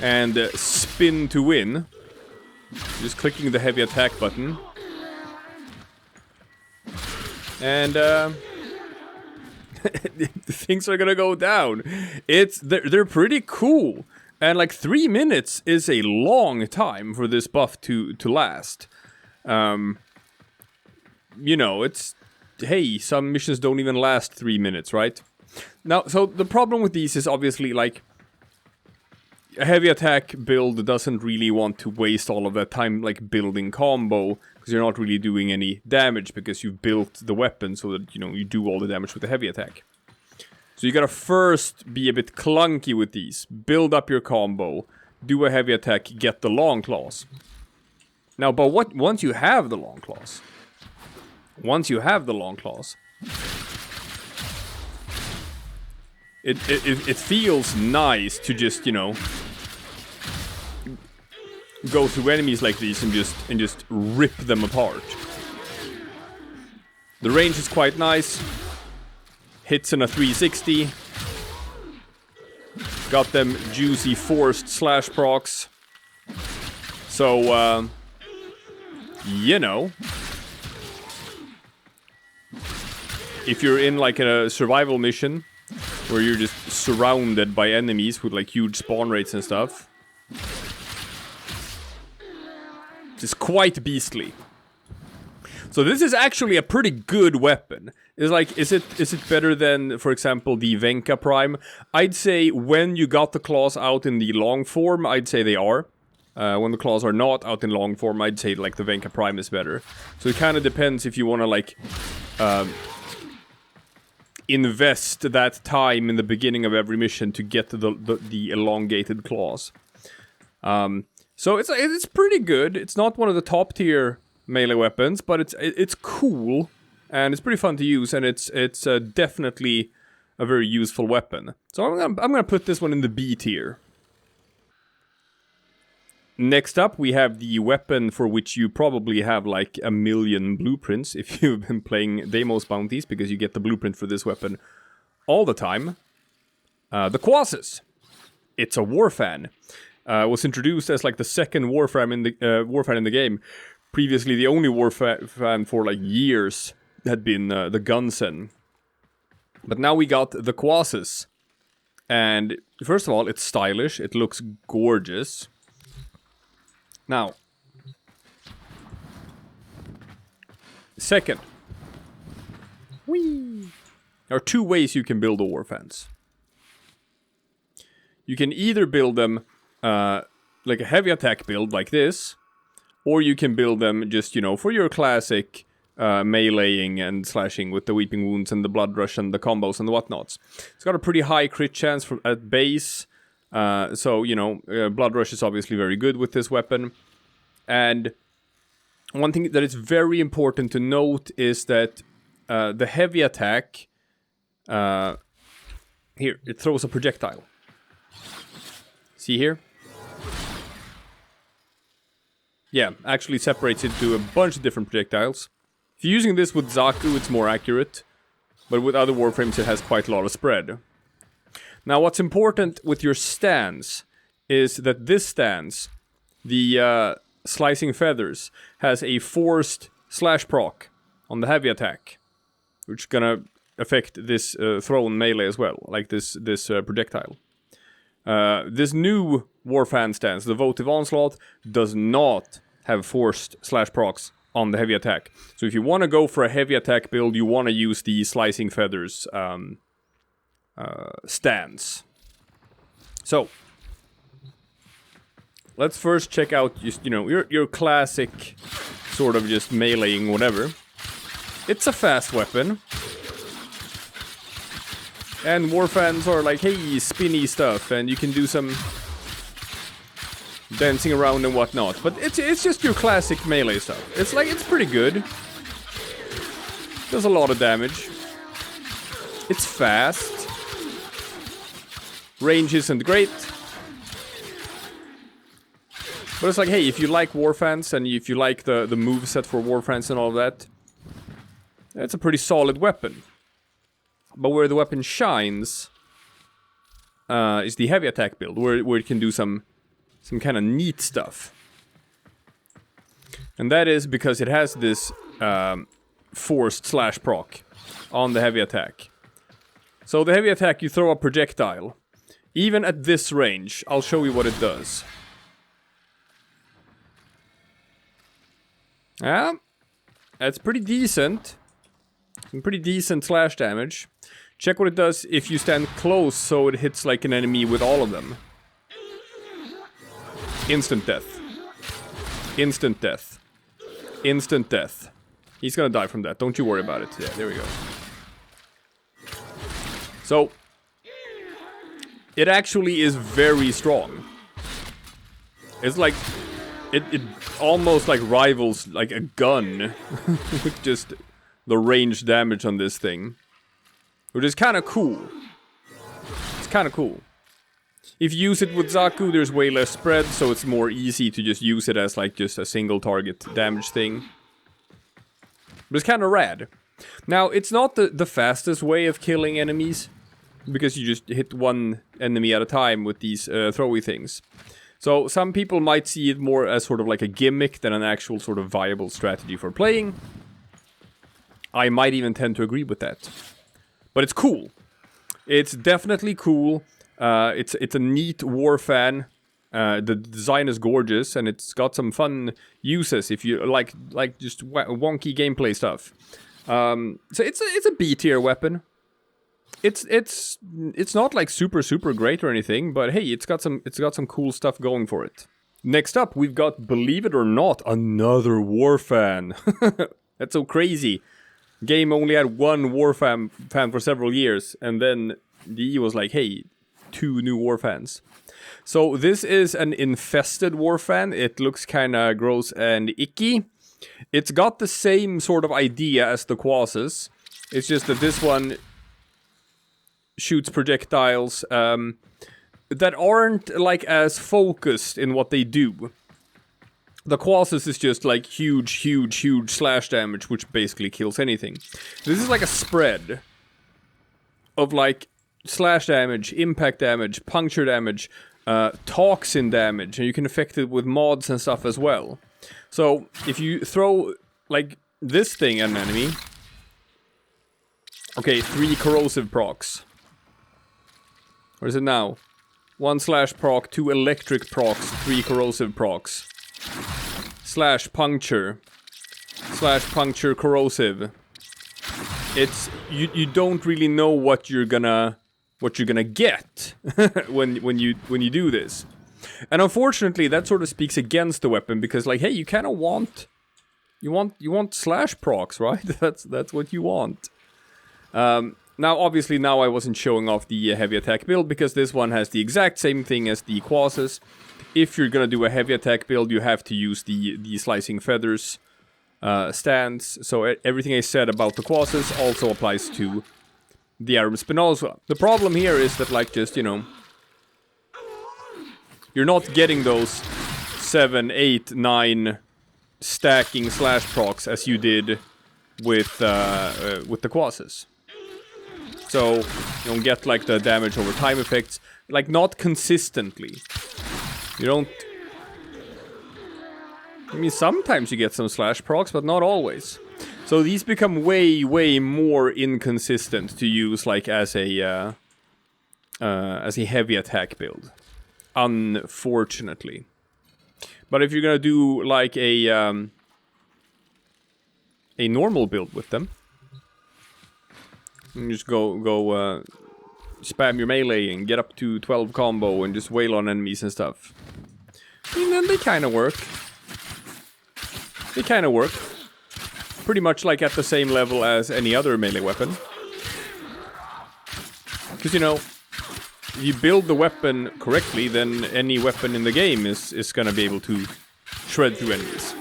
and spin to win. Just clicking the heavy attack button. And things are gonna go down. They're pretty cool. And like 3 minutes is a long time for this buff to last. You know, it's... Hey, some missions don't even last 3 minutes, right? Now, so the problem with these is obviously like... A heavy attack build doesn't really want to waste all of that time like building combo, because you're not really doing any damage because you've built the weapon so that, you know, you do all the damage with the heavy attack. So you gotta first be a bit clunky with these, build up your combo, do a heavy attack, get the long claws. Now, but once you have the long claws, it feels nice to just, you know, go through enemies like these and just rip them apart. The range is quite nice. Hits in a 360. Got them juicy forced slash procs. So, you know, if you're in like a survival mission where you're just surrounded by enemies with like huge spawn rates and stuff, Which is quite beastly. So this is actually a pretty good weapon. It's like, is it better than, for example, the Venka Prime? I'd say when you got the claws out in the long form, I'd say they are. When the claws are not out in long form, I'd say like the Venka Prime is better. So it kind of depends if you want to like invest that time in the beginning of every mission to get to the elongated claws. So it's pretty good. It's not one of the top tier melee weapons, but it's cool and it's pretty fun to use, and it's definitely a very useful weapon. So I'm gonna put this one in the B tier. Next up, we have the weapon for which you probably have like a million blueprints if you've been playing DEIMOS bounties, because you get the blueprint for this weapon all the time. The Quassus. It's a Warfan. Was introduced as like the second Warframe in the game. Previously, the only Warfan for like years had been the Gunsen. But now we got the Quassus. And first of all, it's stylish. It looks gorgeous. Now, second, there are two ways you can build the Warfans. You can either build them like a heavy attack build like this, or you can build them just, you know, for your classic meleeing and slashing with the Weeping Wounds and the Blood Rush and the combos and the whatnots. It's got a pretty high crit chance at base. So, you know, Blood Rush is obviously very good with this weapon. And one thing that is very important to note is that the heavy attack, here, it throws a projectile. See here? Yeah, actually separates it to a bunch of different projectiles. If you're using this with Xaku, it's more accurate. But with other Warframes, it has quite a lot of spread. Now, what's important with your stance is that this stance, the Slicing Feathers, has a forced slash proc on the heavy attack, which is gonna affect this thrown melee as well, like this projectile. This new Warfan stance, the Votive Onslaught, does not have forced slash procs on the heavy attack. So if you want to go for a heavy attack build, you want to use the Slicing Feathers stance. So let's first check out just, you know, your classic sort of just meleeing whatever. It's a fast weapon. And Warfans are like, hey, spinny stuff, and you can do some dancing around and whatnot. But it's just your classic melee stuff. It's like, it's pretty good. Does a lot of damage. It's fast. Range isn't great. But it's like, hey, if you like Warfans and if you like the moveset for Warfans and all of that, it's a pretty solid weapon. But where the weapon shines is the heavy attack build, where it can do some kind of neat stuff. And that is because it has this forced slash proc on the heavy attack. So the heavy attack, you throw a projectile. Even at this range, I'll show you what it does. Yeah, that's pretty decent. Some pretty decent slash damage. Check what it does if you stand close so it hits like an enemy with all of them. Instant death. Instant death. Instant death. He's gonna die from that, don't you worry about it. Yeah, there we go. So, it actually is very strong. It's like, it almost like rivals like a gun with just the range damage on this thing. Which is kind of cool. It's kind of cool. If you use it with Xaku, there's way less spread, so it's more easy to just use it as like just a single target damage thing. But it's kind of rad. Now, it's not the fastest way of killing enemies, because you just hit one enemy at a time with these throwy things. So some people might see it more as sort of like a gimmick than an actual sort of viable strategy for playing. I might even tend to agree with that. But it's cool. It's definitely cool. It's a neat Warfan. The design is gorgeous, and it's got some fun uses if you like just wonky gameplay stuff. So it's a B tier weapon. It's not like super great or anything, but hey, it's got some cool stuff going for it. Next up, we've got, believe it or not, another Warfan. That's so crazy. Game only had one Warfan for several years, and then DE was like, hey, 2 new Warfans. So this is an infested Warfan. It looks kinda gross and icky. It's got the same sort of idea as the Quassus. It's just that this one shoots projectiles that aren't like as focused in what they do. The Quassus is just like huge slash damage, which basically kills anything. This is like a spread of like slash damage, impact damage, puncture damage, toxin damage, and you can affect it with mods and stuff as well. So if you throw like this thing at an enemy, okay, 3 corrosive procs. What is it now? 1 slash proc, 2 electric procs, 3 corrosive procs. Slash puncture corrosive. It's you don't really know what you're gonna get when you do this. And unfortunately that sort of speaks against the weapon, because like, hey, you kind of want slash procs, right? That's what you want. Now, obviously, now I wasn't showing off the heavy attack build, because this one has the exact same thing as the Quassus. If you're gonna do a heavy attack build, you have to use the slicing feathers stance. So everything I said about the Quassus also applies to the Arum Spinosa. The problem here is that, like, just, you know, you're not getting those 7, 8, 9 stacking slash procs as you did with the Quassus. So you don't get like the damage over time effects, like not consistently. You don't. I mean, sometimes you get some slash procs, but not always. So these become way more inconsistent to use like as a heavy attack build, unfortunately. But if you're gonna do like a normal build with them, and just go spam your melee and get up to 12 combo and just wail on enemies and stuff. And then they kind of work. They kind of work. Pretty much like at the same level as any other melee weapon. Because, you know, if you build the weapon correctly, then any weapon in the game is gonna be able to shred through enemies.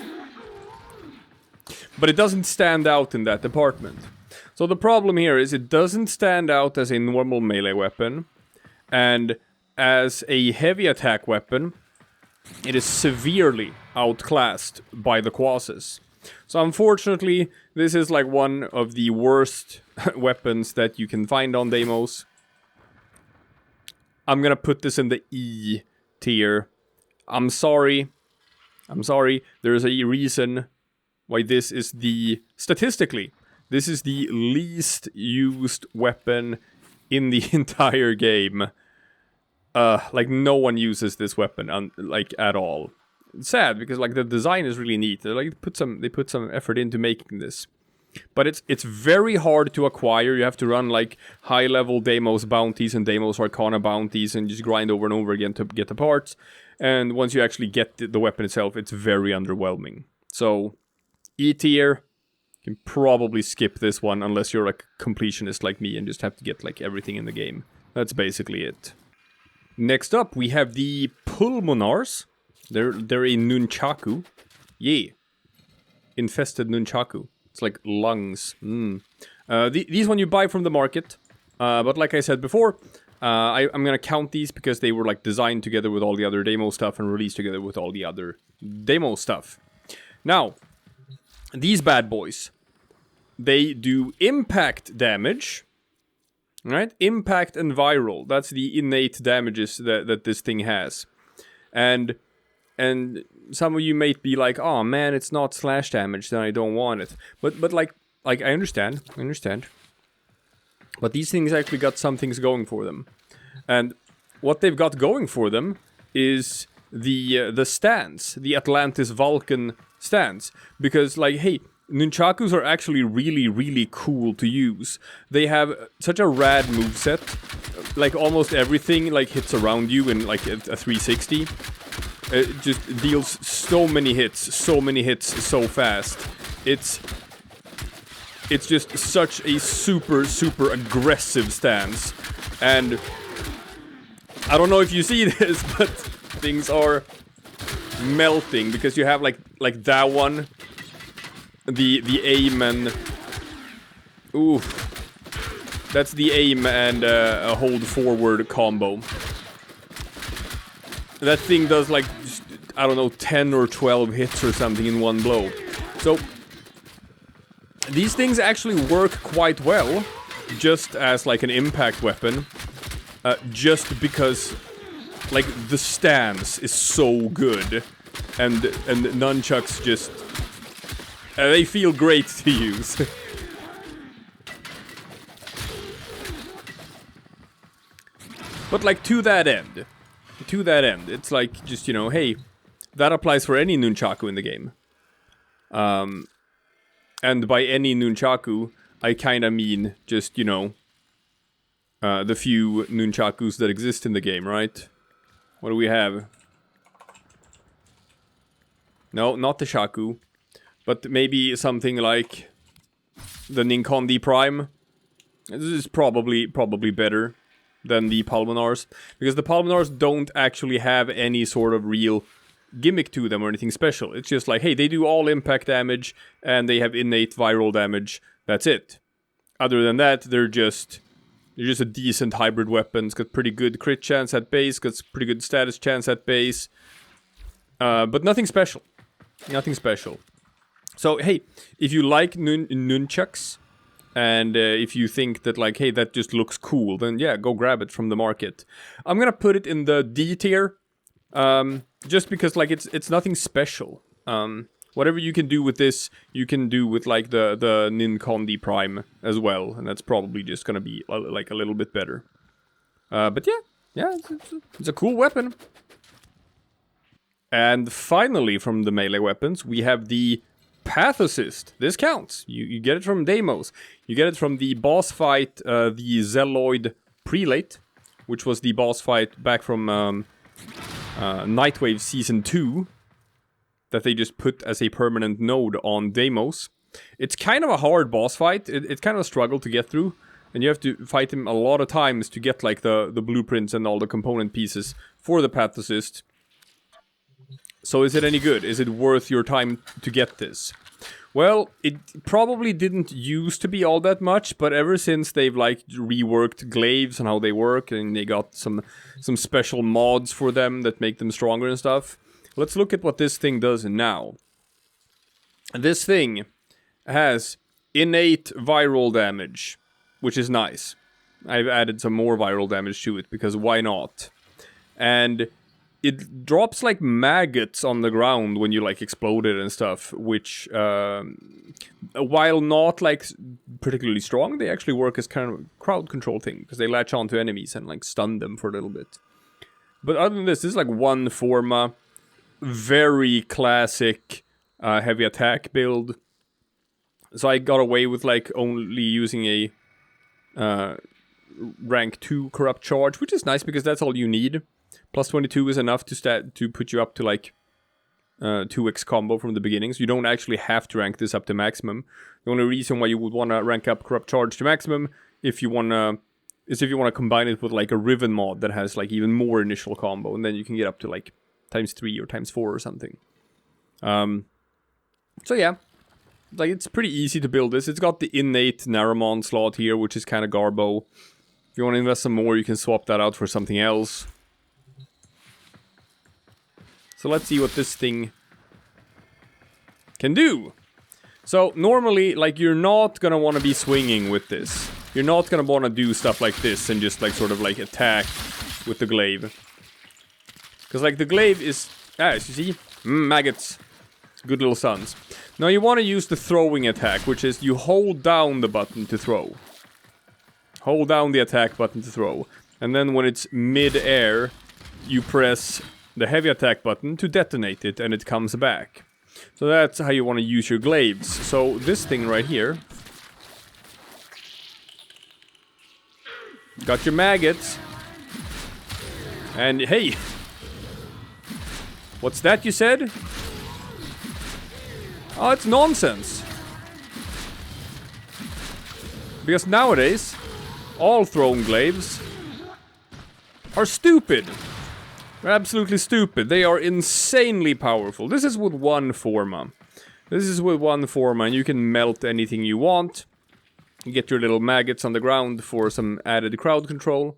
But it doesn't stand out in that department. So the problem here is it doesn't stand out as a normal melee weapon, and as a heavy attack weapon, it is severely outclassed by the Quassus. So unfortunately, this is like one of the worst weapons that you can find on DEIMOS. I'm gonna put this in the E tier. I'm sorry. There's a reason why this is statistically, this is the least used weapon in the entire game. Like, no one uses this weapon, like, at all. It's sad, because, like, the design is really neat. They put some effort into making this. But it's very hard to acquire. You have to run, like, high-level DEIMOS bounties and DEIMOS Arcana bounties and just grind over and over again to get the parts. And once you actually get the weapon itself, it's very underwhelming. So, E tier. You can probably skip this one unless you're a completionist like me and just have to get like everything in the game. That's basically it. Next up, we have the Pulmonars. They're a nunchaku. Yeah. Infested nunchaku. It's like lungs. These one you buy from the market. But like I said before, I'm gonna count these because they were like designed together with all the other DEIMOS stuff and released together with all the other DEIMOS stuff. Now, these bad boys, they do impact damage, right? Impact and viral. That's the innate damages that this thing has. And some of you might be like, oh man, it's not slash damage, then I don't want it. But like I understand. But these things actually got some things going for them. And what they've got going for them is the stance, the Atlantis Vulcan stance, because like, hey, nunchakus are actually really, really cool to use. They have such a rad moveset. Like, almost everything, like, hits around you in, like, a 360. It just deals so many hits so fast. It's just such a super, super aggressive stance. And I don't know if you see this, but things are melting, because you have, like that one. The aim and... Ooh. That's the aim and a hold forward combo. That thing does like, I don't know, 10 or 12 hits or something in one blow. So, these things actually work quite well, just as like an impact weapon. Just because, like, the stance is so good. And nunchucks just... they feel great to use. But, like, to that end, it's like, just, you know, hey, that applies for any nunchaku in the game. And by any nunchaku, I kinda mean just, you know, the few nunchakus that exist in the game, right? What do we have? No, not the shaku. But maybe something like the Ninkondi Prime. This is probably better than the Pulmonars, because the Pulmonars don't actually have any sort of real gimmick to them or anything special. It's just like, hey, they do all impact damage, and they have innate viral damage. That's it. Other than that, they're just a decent hybrid weapon. It's got pretty good crit chance at base, got pretty good status chance at base, but nothing special. Nothing special. So, hey, if you like nunchucks, and if you think that, like, hey, that just looks cool, then yeah, go grab it from the market. I'm gonna put it in the D tier, just because, like, it's nothing special. Whatever you can do with this, you can do with, like, the Ninkondi Prime as well, and that's probably just gonna be, like, a little bit better. But yeah, it's a cool weapon. And finally, from the melee weapons, we have the Pathocyst. This counts. You get it from DEIMOS. You get it from the boss fight, the Zelloid Prelate, which was the boss fight back from Nightwave Season 2, that they just put as a permanent node on DEIMOS. It's kind of a hard boss fight. It's kind of a struggle to get through, and you have to fight him a lot of times to get, like, the blueprints and all the component pieces for the Pathocyst. So is it any good? Is it worth your time to get this? Well, it probably didn't used to be all that much, but ever since they've, like, reworked glaives and how they work, and they got some special mods for them that make them stronger and stuff. Let's look at what this thing does now. This thing has innate viral damage, which is nice. I've added some more viral damage to it, because why not? And it drops, like, maggots on the ground when you, like, explode it and stuff, which, while not, like, particularly strong, they actually work as kind of a crowd control thing, because they latch onto enemies and, like, stun them for a little bit. But other than this is, like, one forma, very classic heavy attack build. So I got away with, like, only using a rank 2 corrupt charge, which is nice, because that's all you need. Plus 22 is enough to put you up to, like, 2x combo from the beginning, so you don't actually have to rank this up to maximum. The only reason why you would want to rank up Corrupt Charge to maximum if you want to combine it with, like, a Riven mod that has, like, even more initial combo, and then you can get up to, like, ×3 or ×4 or something. So yeah, like, it's pretty easy to build this. It's got the innate Naramon slot here, which is kind of garbo. If you want to invest some more, you can swap that out for something else. So let's see what this thing can do. So normally, like, you're not gonna want to be swinging with this. You're not gonna want to do stuff like this and just, like, sort of, like, attack with the glaive. Because, like, the glaive is... as you see, maggots. Good little sons. Now you want to use the throwing attack, which is you hold down the button to throw. Hold down the attack button to throw. And then when it's mid-air, you press the heavy attack button to detonate it, and it comes back. So that's how you want to use your glaives. So this thing right here. Got your maggots. And hey! What's that you said? Oh, it's nonsense. Because nowadays, all thrown glaives are stupid. They're absolutely stupid. They are insanely powerful. This is with one forma. And you can melt anything you want. You get your little maggots on the ground for some added crowd control.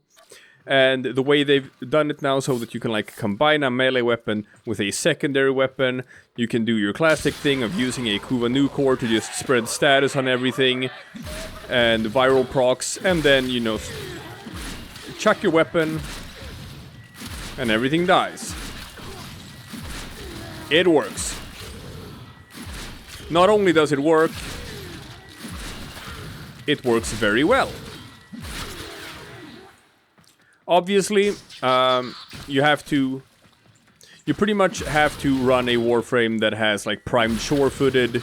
And the way they've done it now so that you can like combine a melee weapon with a secondary weapon. You can do your classic thing of using a Kuva core to just spread status on everything. And viral procs. And then, you know, chuck your weapon. And everything dies. It works. Not only does it work very well. Obviously, you pretty much have to run a Warframe that has like primed sure-footed in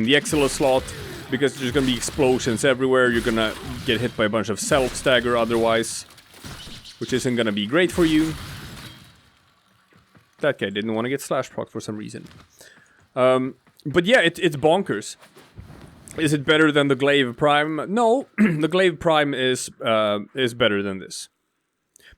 the Exila slot, because there's gonna be explosions everywhere. You're gonna get hit by a bunch of self-stagger otherwise, which isn't gonna be great for you. That guy didn't want to get slash proc for some reason. But yeah, it's bonkers. Is it better than the Glaive Prime? No, the Glaive Prime is better than this.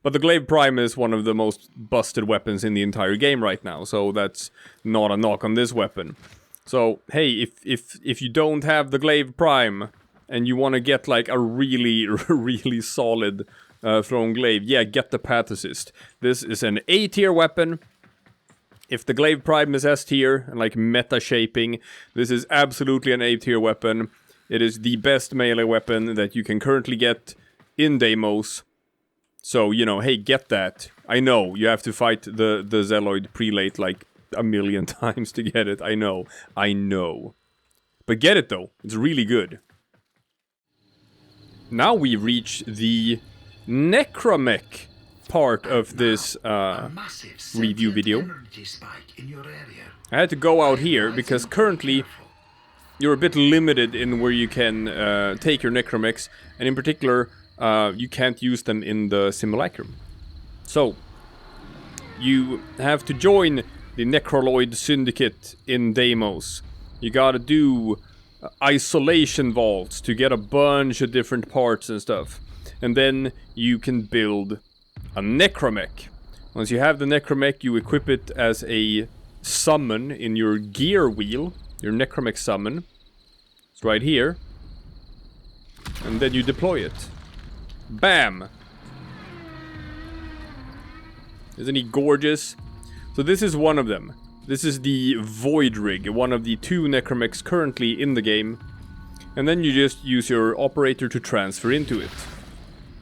But the Glaive Prime is one of the most busted weapons in the entire game right now, so that's not a knock on this weapon. So, hey, if you don't have the Glaive Prime, and you want to get like a really, really solid thrown glaive, yeah, get the Pathocyst. This is an A tier weapon. If the Glaive Prime is S tier, and like meta shaping, this is absolutely an A tier weapon. It is the best melee weapon that you can currently get in DEIMOS. So, you know, hey, get that. I know, you have to fight the Zealoid Prelate like a million times to get it. I know. But get it though, it's really good. Now we reach the Necramech part of this review video. I had to go out here because currently you're a bit limited in where you can take your Necramechs, and in particular you can't use them in the Simulacrum. So you have to join the Necroloid Syndicate in DEIMOS. You gotta do isolation vaults to get a bunch of different parts and stuff. And then you can build a Necramech. Once you have the Necramech, you equip it as a summon in your gear wheel. Your Necramech summon. It's right here. And then you deploy it. Bam! Isn't he gorgeous? So this is one of them. This is the Voidrig, one of the 2 Necramechs currently in the game. And then you just use your operator to transfer into it.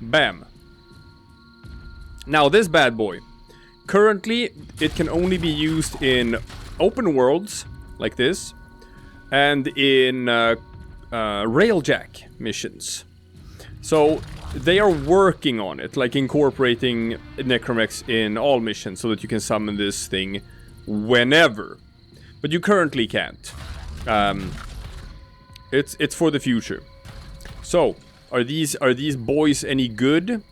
Bam. Now this bad boy. Currently, it can only be used in open worlds, like this. And in Railjack missions. So they are working on it, like incorporating Necramechs in all missions so that you can summon this thing whenever. But you currently can't. It's for the future. So, are these boys any good?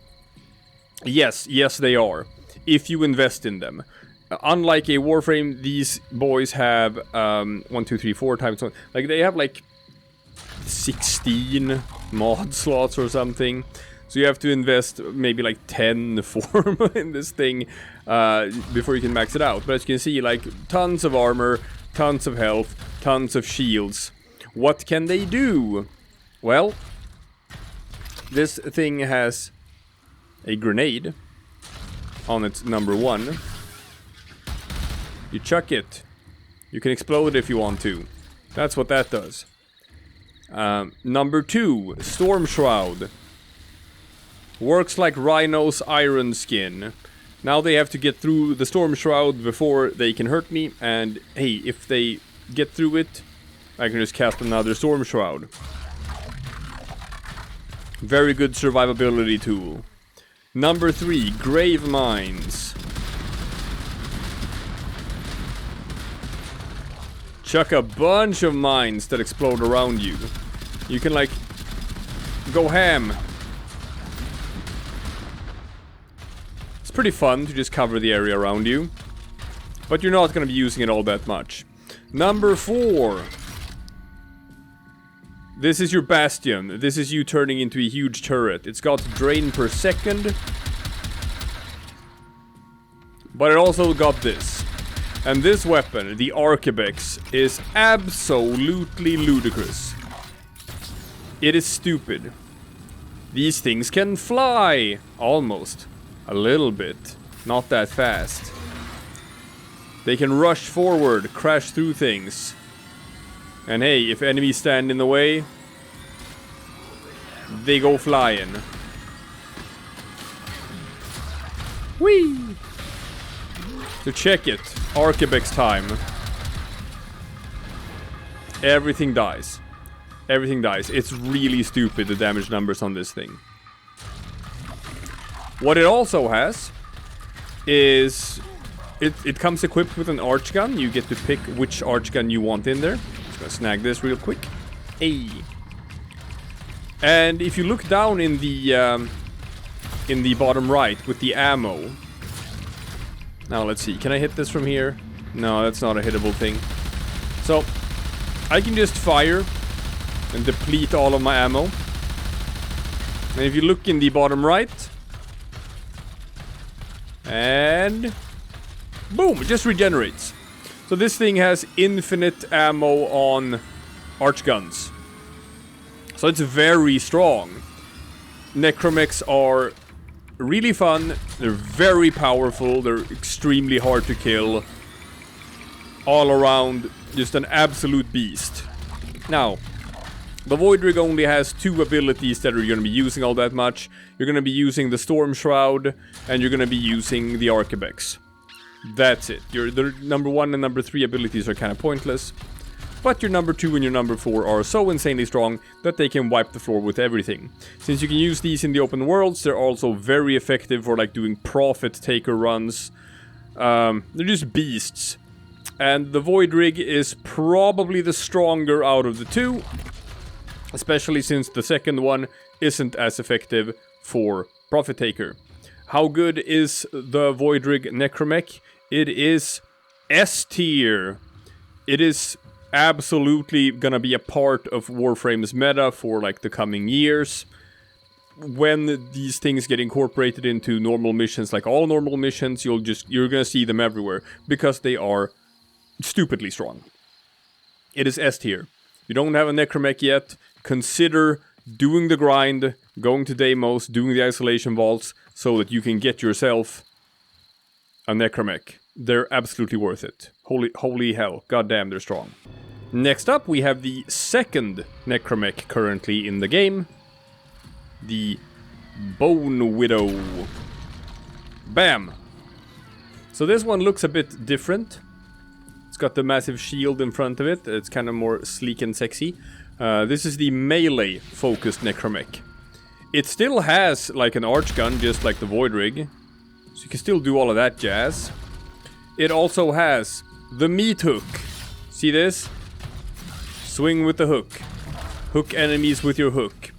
Yes they are. If you invest in them. Unlike a Warframe, these boys have 1, 2, 3, 4 times 1. Like they have like 16 mod slots or something. So you have to invest maybe like 10 form in this thing before you can max it out. But as you can see, like tons of armor, tons of health, tons of shields. What can they do? Well, this thing has a grenade on its number 1. You chuck it. You can explode if you want to. That's what that does. Number 2, Storm Shroud. Works like Rhino's iron skin. Now they have to get through the Storm Shroud before they can hurt me. And hey, if they get through it, I can just cast another Storm Shroud. Very good survivability tool. Number 3, Grave Mines. chuck a bunch of mines that explode around you. You can like go ham. It's pretty fun to just cover the area around you, but you're not going to be using it all that much. Number 4. This is your bastion. This is you turning into a huge turret. It's got drain per second, but it also got this. And this weapon, the Arquebex, is absolutely ludicrous. It is stupid. These things can fly! Almost. A little bit. Not that fast. They can rush forward, crash through things. And hey, if enemies stand in the way, they go flying. Whee! So check it. Arquebex time. Everything dies. Everything dies. It's really stupid, the damage numbers on this thing. What it also has is it comes equipped with an arch gun. You get to pick which arch gun you want in there. Just gonna snag this real quick. Hey. And if you look down in the bottom right with the ammo. Now let's see. Can I hit this from here? No, that's not a hittable thing. So I can just fire and deplete all of my ammo. And if you look in the bottom right, and boom, it just regenerates. So this thing has infinite ammo on arch guns. So it's very strong. Necramechs are really fun. They're very powerful. They're extremely hard to kill. All around, just an absolute beast. Now, the Voidrig only has 2 abilities that you're going to be using all that much. You're going to be using the Storm Shroud, and you're going to be using the Arquebex. That's it. The number 1 and number 3 abilities are kind of pointless. But your number 2 and your number 4 are so insanely strong that they can wipe the floor with everything. Since you can use these in the open worlds, they're also very effective for like doing profit taker runs. They're just beasts. And the Voidrig is probably the stronger out of the 2. Especially since the second one isn't as effective for profit taker. How good is the Voidrig Necramech? It is S tier. It is absolutely gonna be a part of Warframe's meta for like the coming years. When these things get incorporated into normal missions, like all normal missions, you're gonna see them everywhere because they are stupidly strong. It is S tier. You don't have a Necramech yet, consider doing the grind, going to DEIMOS, doing the isolation vaults, so that you can get yourself a Necramech. They're absolutely worth it. Holy hell, goddamn, they're strong. Next up, we have the second Necramech currently in the game. The Bonewidow. Bam! So this one looks a bit different. It's got the massive shield in front of it. It's kind of more sleek and sexy. This is the melee-focused Necramech. It still has like an arch gun, just like the Voidrig. So you can still do all of that jazz. It also has the meat hook. See this? Swing with the hook. Hook enemies with your hook.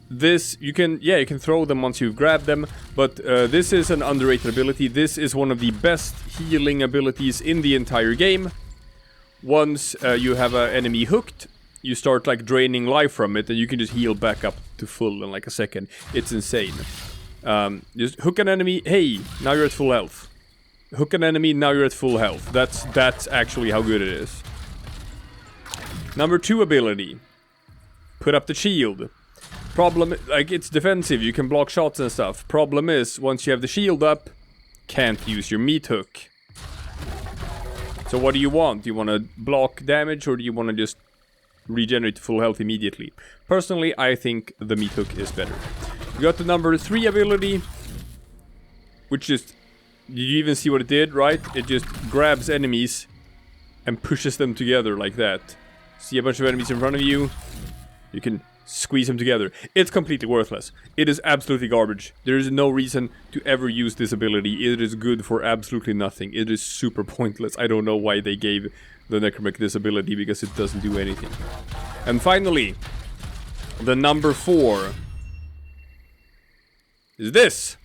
This, you can throw them once you've grabbed them, but this is an underrated ability. This is one of the best healing abilities in the entire game. Once you have an enemy hooked, you start like draining life from it, and you can just heal back up to full in like a second. It's insane. Just hook an enemy, hey, now you're at full health. Hook an enemy, now you're at full health. That's actually how good it is. Number 2 ability. Put up the shield. Problem, like, it's defensive, you can block shots and stuff. Problem is, once you have the shield up, can't use your meat hook. So what do you want? Do you want to block damage, or do you want to just regenerate to full health immediately? Personally, I think the meat hook is better. We got the number 3 ability, which just, did you even see what it did, right? It just grabs enemies and pushes them together like that. See a bunch of enemies in front of you? You can squeeze them together. It's completely worthless. It is absolutely garbage. There is no reason to ever use this ability. It is good for absolutely nothing. It is super pointless. I don't know why they gave the Necramech this ability, because it doesn't do anything. And finally, the number 4 is this.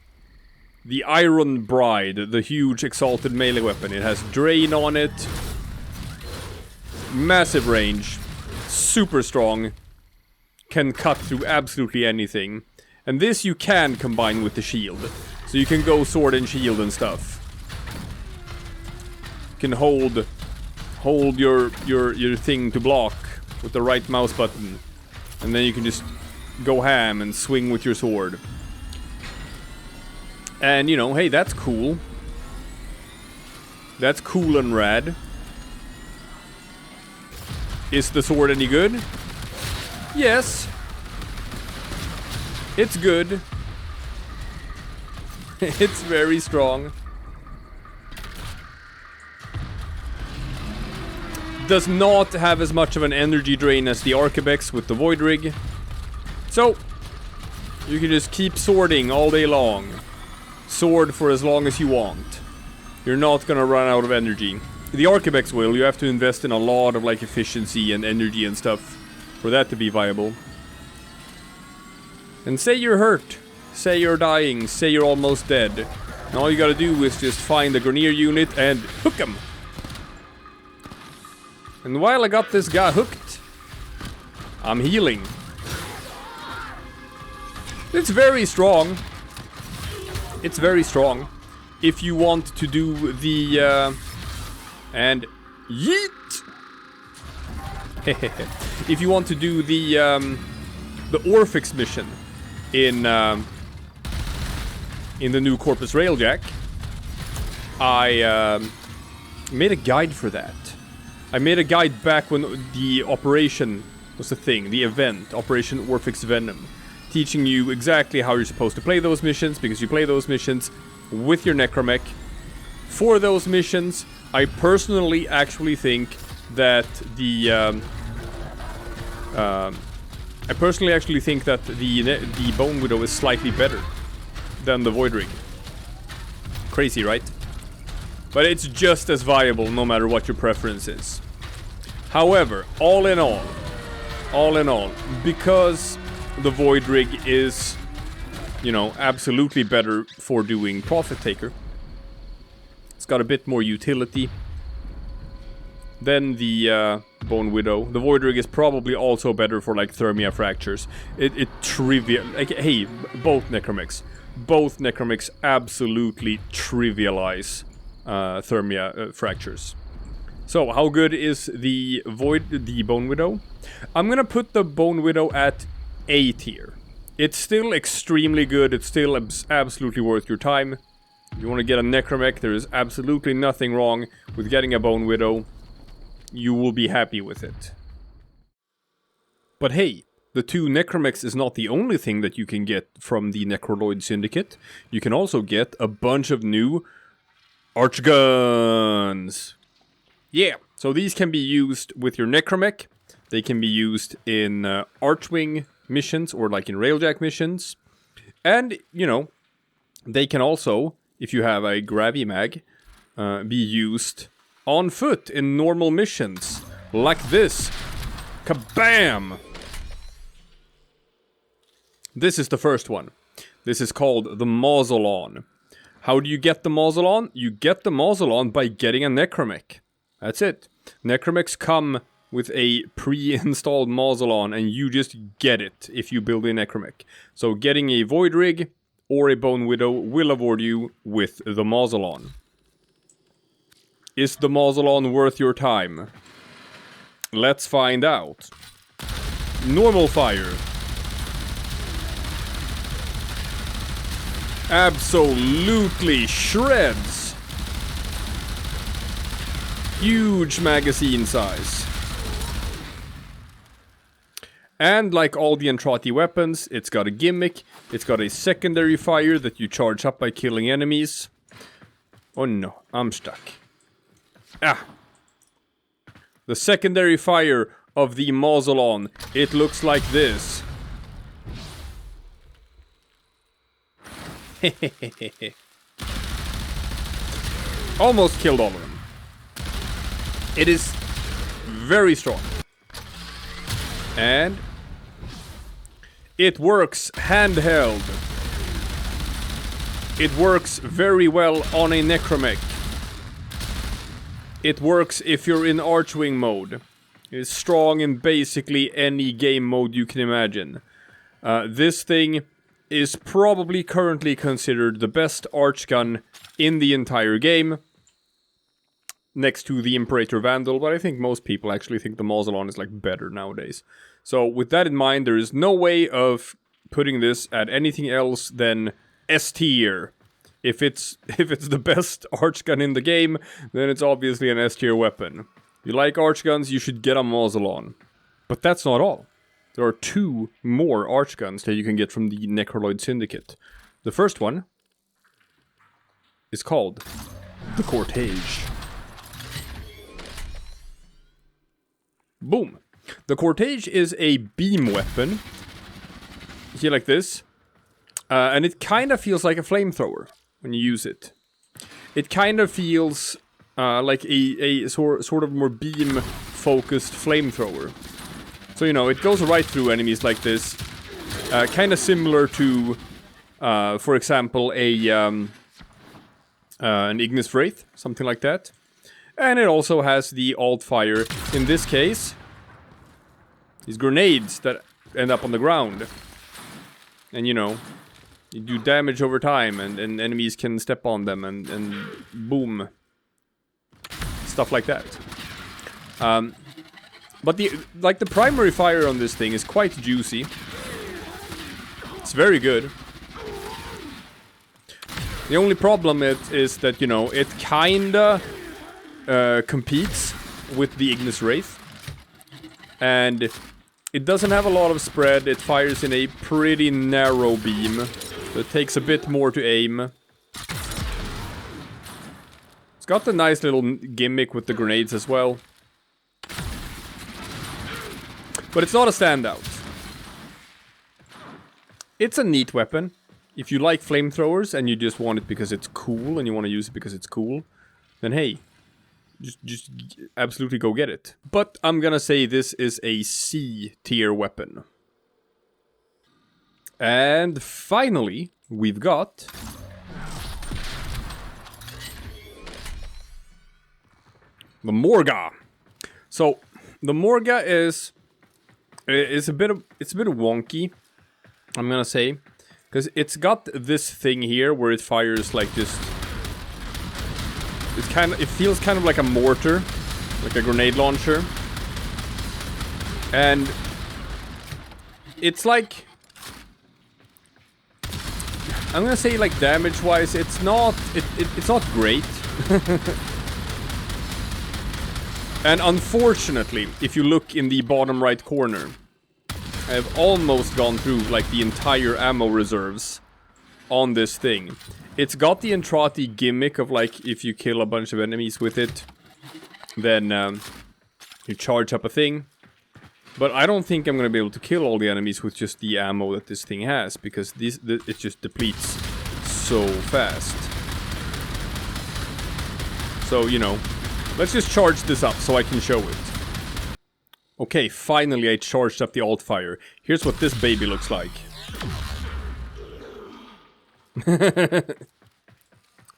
The Iron Bride, the huge exalted melee weapon. It has Drain on it. Massive range. Super strong. Can cut through absolutely anything. And this you can combine with the shield. So you can go sword and shield and stuff. You can hold your thing to block with the right mouse button. And then you can just go ham and swing with your sword. And, you know, hey, that's cool. That's cool and rad. Is the sword any good? Yes. It's good. It's very strong. Does not have as much of an energy drain as the Archabex with the Voidrig. So, you can just keep swording all day long. Sword for as long as you want. You're not gonna run out of energy. The Archabex will. You have to invest in a lot of like efficiency and energy and stuff for that to be viable. And say you're hurt. Say you're dying. Say you're almost dead. And all you gotta do is just find the Grenier unit and hook him. And while I got this guy hooked, I'm healing. It's very strong. It's very strong. If you want to do the and yeet. If you want to do the Orphix mission in the new Corpus Railjack, I made a guide for that. I made a guide back when the operation was a thing, the event, Operation Orphix Venom, teaching you exactly how you're supposed to play those missions, because you play those missions with your Necramech. For those missions, I personally actually think that the the Bonewidow is slightly better than the Voidrig. Crazy, right? But it's just as viable no matter what your preference is. However, all in all, because the Voidrig is, you know, absolutely better for doing Profit Taker. It's got a bit more utility than the Bonewidow. The Voidrig is probably also better for like Thermia fractures. It trivial. Like, hey, both Necramechs absolutely trivialize Thermia fractures. So, how good is the Bonewidow? I'm gonna put the Bonewidow at A tier. It's still extremely good. It's still absolutely worth your time. If you want to get a Necramech, there is absolutely nothing wrong with getting a Bonewidow. You will be happy with it. But hey, the 2 Necramechs is not the only thing that you can get from the Necroloid Syndicate. You can also get a bunch of new Archguns. Yeah, so these can be used with your Necramech. They can be used in Archwing missions or like in Railjack missions. And, you know, they can also, if you have a Gravimag, be used on foot in normal missions. Like this. Kabam! This is the first one. This is called the Mausolon. How do you get the Mausolon? You get the Mausolon by getting a Necramech. That's it. Necramechs come with a pre-installed Mausolon, and you just get it if you build a Necramech. So getting a Voidrig or a Bonewidow will award you with the Mausolon. Is the Mausolon worth your time? Let's find out. Normal fire. Absolutely shreds. Huge magazine size. And like all the Entrati weapons, it's got a gimmick. It's got a secondary fire that you charge up by killing enemies. Oh no, I'm stuck. Ah! The secondary fire of the Mausolon. It looks like this. Almost killed all of them. It is very strong. And it works handheld. It works very well on a Necramech. It works if you're in Archwing mode. It's strong in basically any game mode you can imagine. This thing is probably currently considered the best Archgun in the entire game. Next to the Imperator Vandal, but I think most people actually think the Mausolon is like better nowadays. So with that in mind, there is no way of putting this at anything else than S tier. If it's the best Archgun in the game, then it's obviously an S tier weapon. If you like Archguns, you should get a Mausolon. But that's not all. There are 2 more Archguns that you can get from the Necroloid Syndicate. The first one is called the Cortege. Boom. The Cortege is a beam weapon. See, like this. And it kind of feels like a flamethrower when you use it. It kind of feels like a sort of more beam-focused flamethrower. So, you know, it goes right through enemies like this. Kind of similar to, for example, an Ignis Wraith. Something like that. And it also has the alt fire. In this case, these grenades that end up on the ground. And, you know, you do damage over time, and enemies can step on them, and boom. Stuff like that. But the primary fire on this thing is quite juicy. It's very good. The only problem is that, you know, it kinda competes with the Ignis Wraith. And it doesn't have a lot of spread. It fires in a pretty narrow beam. So it takes a bit more to aim. It's got the nice little gimmick with the grenades as well. But it's not a standout. It's a neat weapon. If you like flamethrowers and you just want it because it's cool and you want to use it because it's cool, then hey, just absolutely go get it. But I'm gonna say this is a C tier weapon. And finally, we've got the Morgha. So the Morgha is a bit wonky, I'm gonna say, because it's got this thing here where it fires like just. It feels kind of like a mortar, like a grenade launcher, and it's like, I'm gonna say, like, damage-wise, it's not great. And unfortunately, if you look in the bottom right corner, I have almost gone through like the entire ammo reserves on this thing. It's got the Entrati gimmick of, like, if you kill a bunch of enemies with it, then you charge up a thing. But I don't think I'm gonna be able to kill all the enemies with just the ammo that this thing has, because it just depletes so fast. So, you know, let's just charge this up so I can show it. Okay, finally I charged up the alt fire. Here's what this baby looks like.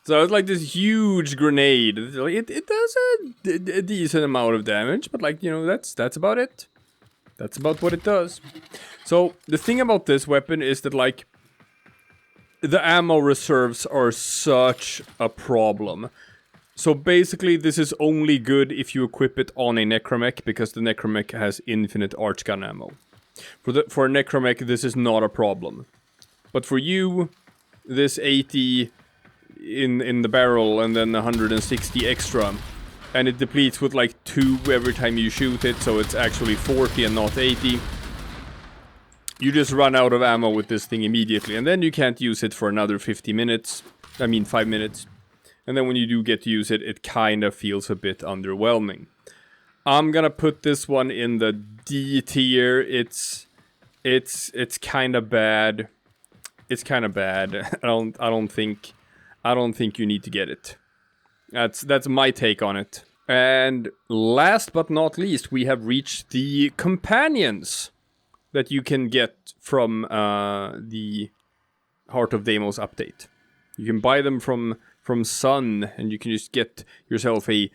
So it's like this huge grenade. It does a decent amount of damage, but, like, you know, that's about it. That's about what it does. So the thing about this weapon is that, like, the ammo reserves are such a problem. So basically this is only good if you equip it on a Necramech, because the Necramech has infinite Archgun ammo. For a Necramech this is not a problem. But for you, this 80 in the barrel and then 160 extra, and it depletes with like 2 every time you shoot it, so it's actually 40 and not 80. You just run out of ammo with this thing immediately, and then you can't use it for another 5 minutes. And then when you do get to use it, it kind of feels a bit underwhelming. I'm gonna put this one in the D tier. It's kind of bad. it's kind of bad. I don't think you need to get it. That's my take on it. And last but not least, we have reached the companions that you can get from the Heart of Deimos update. You can buy them from Sun, and you can just get yourself a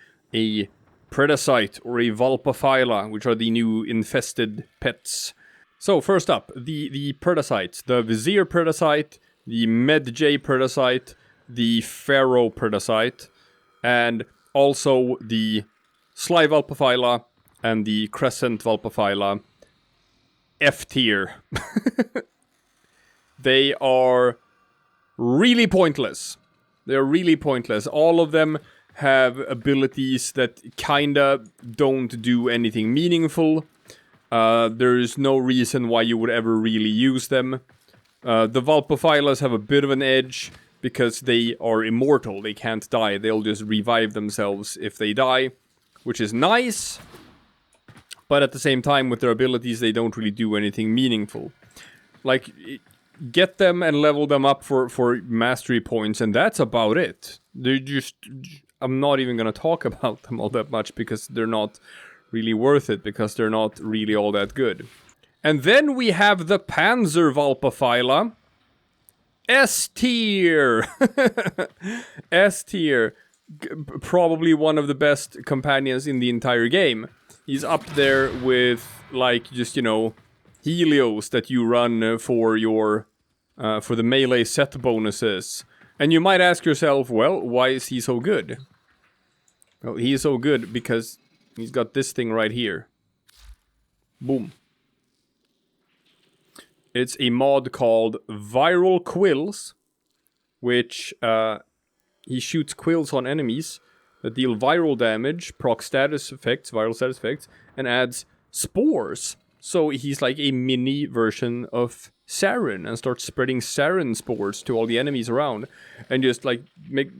Predasite or a Vulpaphyla, which are the new infested pets. So first up, the Predasites, the Vizier Predasite, the Medjay Predasite, the Pharaoh Predasite, and also the Sly Vulpaphyla and the Crescent Vulpaphyla. F tier. They are really pointless. They're really pointless. All of them have abilities that kinda don't do anything meaningful. There's no reason why you would ever really use them. The Vulpaphylas have a bit of an edge because they are immortal. They can't die. They'll just revive themselves if they die, which is nice. But at the same time, with their abilities, they don't really do anything meaningful. Like, get them and level them up for mastery points, and that's about it. They're just... I'm not even gonna talk about them all that much, because they're not really worth it, because they're not really all that good. And then we have the Panzer Vulpaphyla. S tier! S tier. Probably one of the best companions in the entire game. He's up there with, like, just, you know, Helios that you run for your, for the melee set bonuses. And you might ask yourself, well, why is he so good? Well, he is so good because he's got this thing right here. Boom. It's a mod called Viral Quills, which, he shoots quills on enemies that deal viral damage, proc status effects, viral status effects, and adds spores. So he's like a mini version of Sarin, and starts spreading Sarin spores to all the enemies around, and just like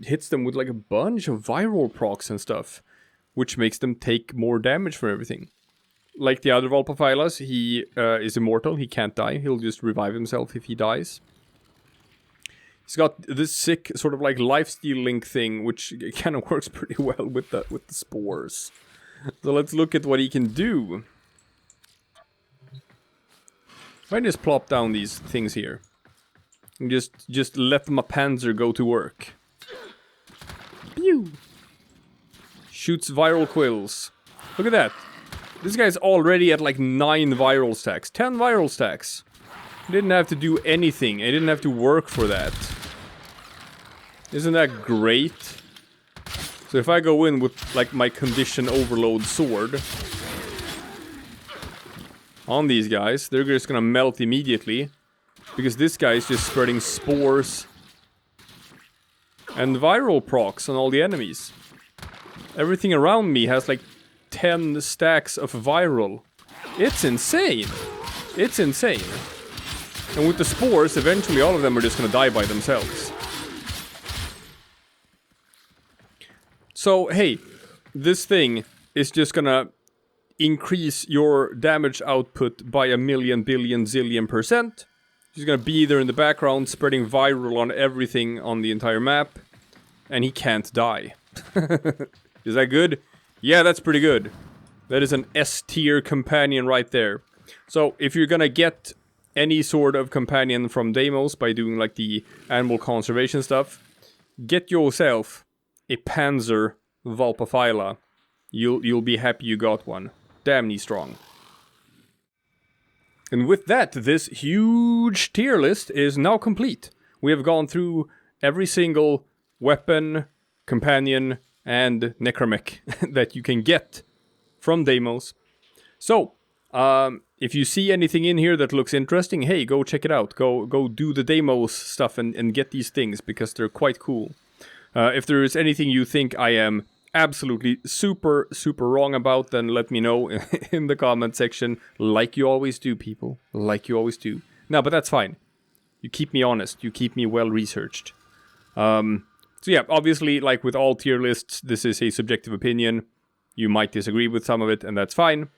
hits them with like a bunch of viral procs and stuff, which makes them take more damage from everything. Like the other Vulpaphylas, he is immortal, he can't die, he'll just revive himself if he dies. He's got this sick sort of like lifesteal link thing, which kind of works pretty well with the spores. So let's look at what he can do. If I just plop down these things here, and just let my Panzer go to work. Pew! Shoots viral quills. Look at that. This guy's already at like 9 viral stacks. 10 viral stacks. He didn't have to do anything. I didn't have to work for that. Isn't that great? So if I go in with like my condition overload sword on these guys, they're just gonna melt immediately, because this guy is just spreading spores and viral procs on all the enemies. Everything around me has like 10 stacks of viral. It's insane. It's insane. And with the spores, eventually all of them are just gonna die by themselves. So, hey, this thing is just gonna increase your damage output by 1,000,000 billion zillion %. He's gonna be there in the background, spreading viral on everything on the entire map. And he can't die. Is that good? Yeah, that's pretty good. That is an S tier companion right there. So, if you're gonna get any sort of companion from Deimos by doing like the animal conservation stuff, get yourself a Panzer Vulpaphyla. You'll be happy you got one. Damn strong. And with that, this huge tier list is now complete. We have gone through every single weapon, companion, and Necramech that you can get from Deimos. So, if you see anything in here that looks interesting, hey, go check it out. Go do the Deimos stuff and get these things, because they're quite cool. If there is anything you think I am absolutely super wrong about, then let me know in the comment section, like you always do, people. Like you always do. No, but that's fine. You keep me honest. You keep me well researched. So yeah, obviously, like with all tier lists, this is a subjective opinion. You might disagree with some of it, and that's fine.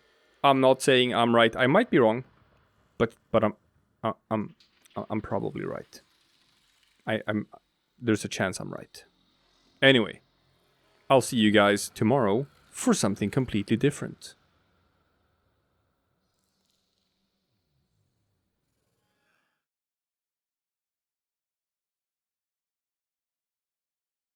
I'm not saying I'm right. I might be wrong, but I'm probably right. There's a chance I'm right. Anyway, I'll see you guys tomorrow for something completely different.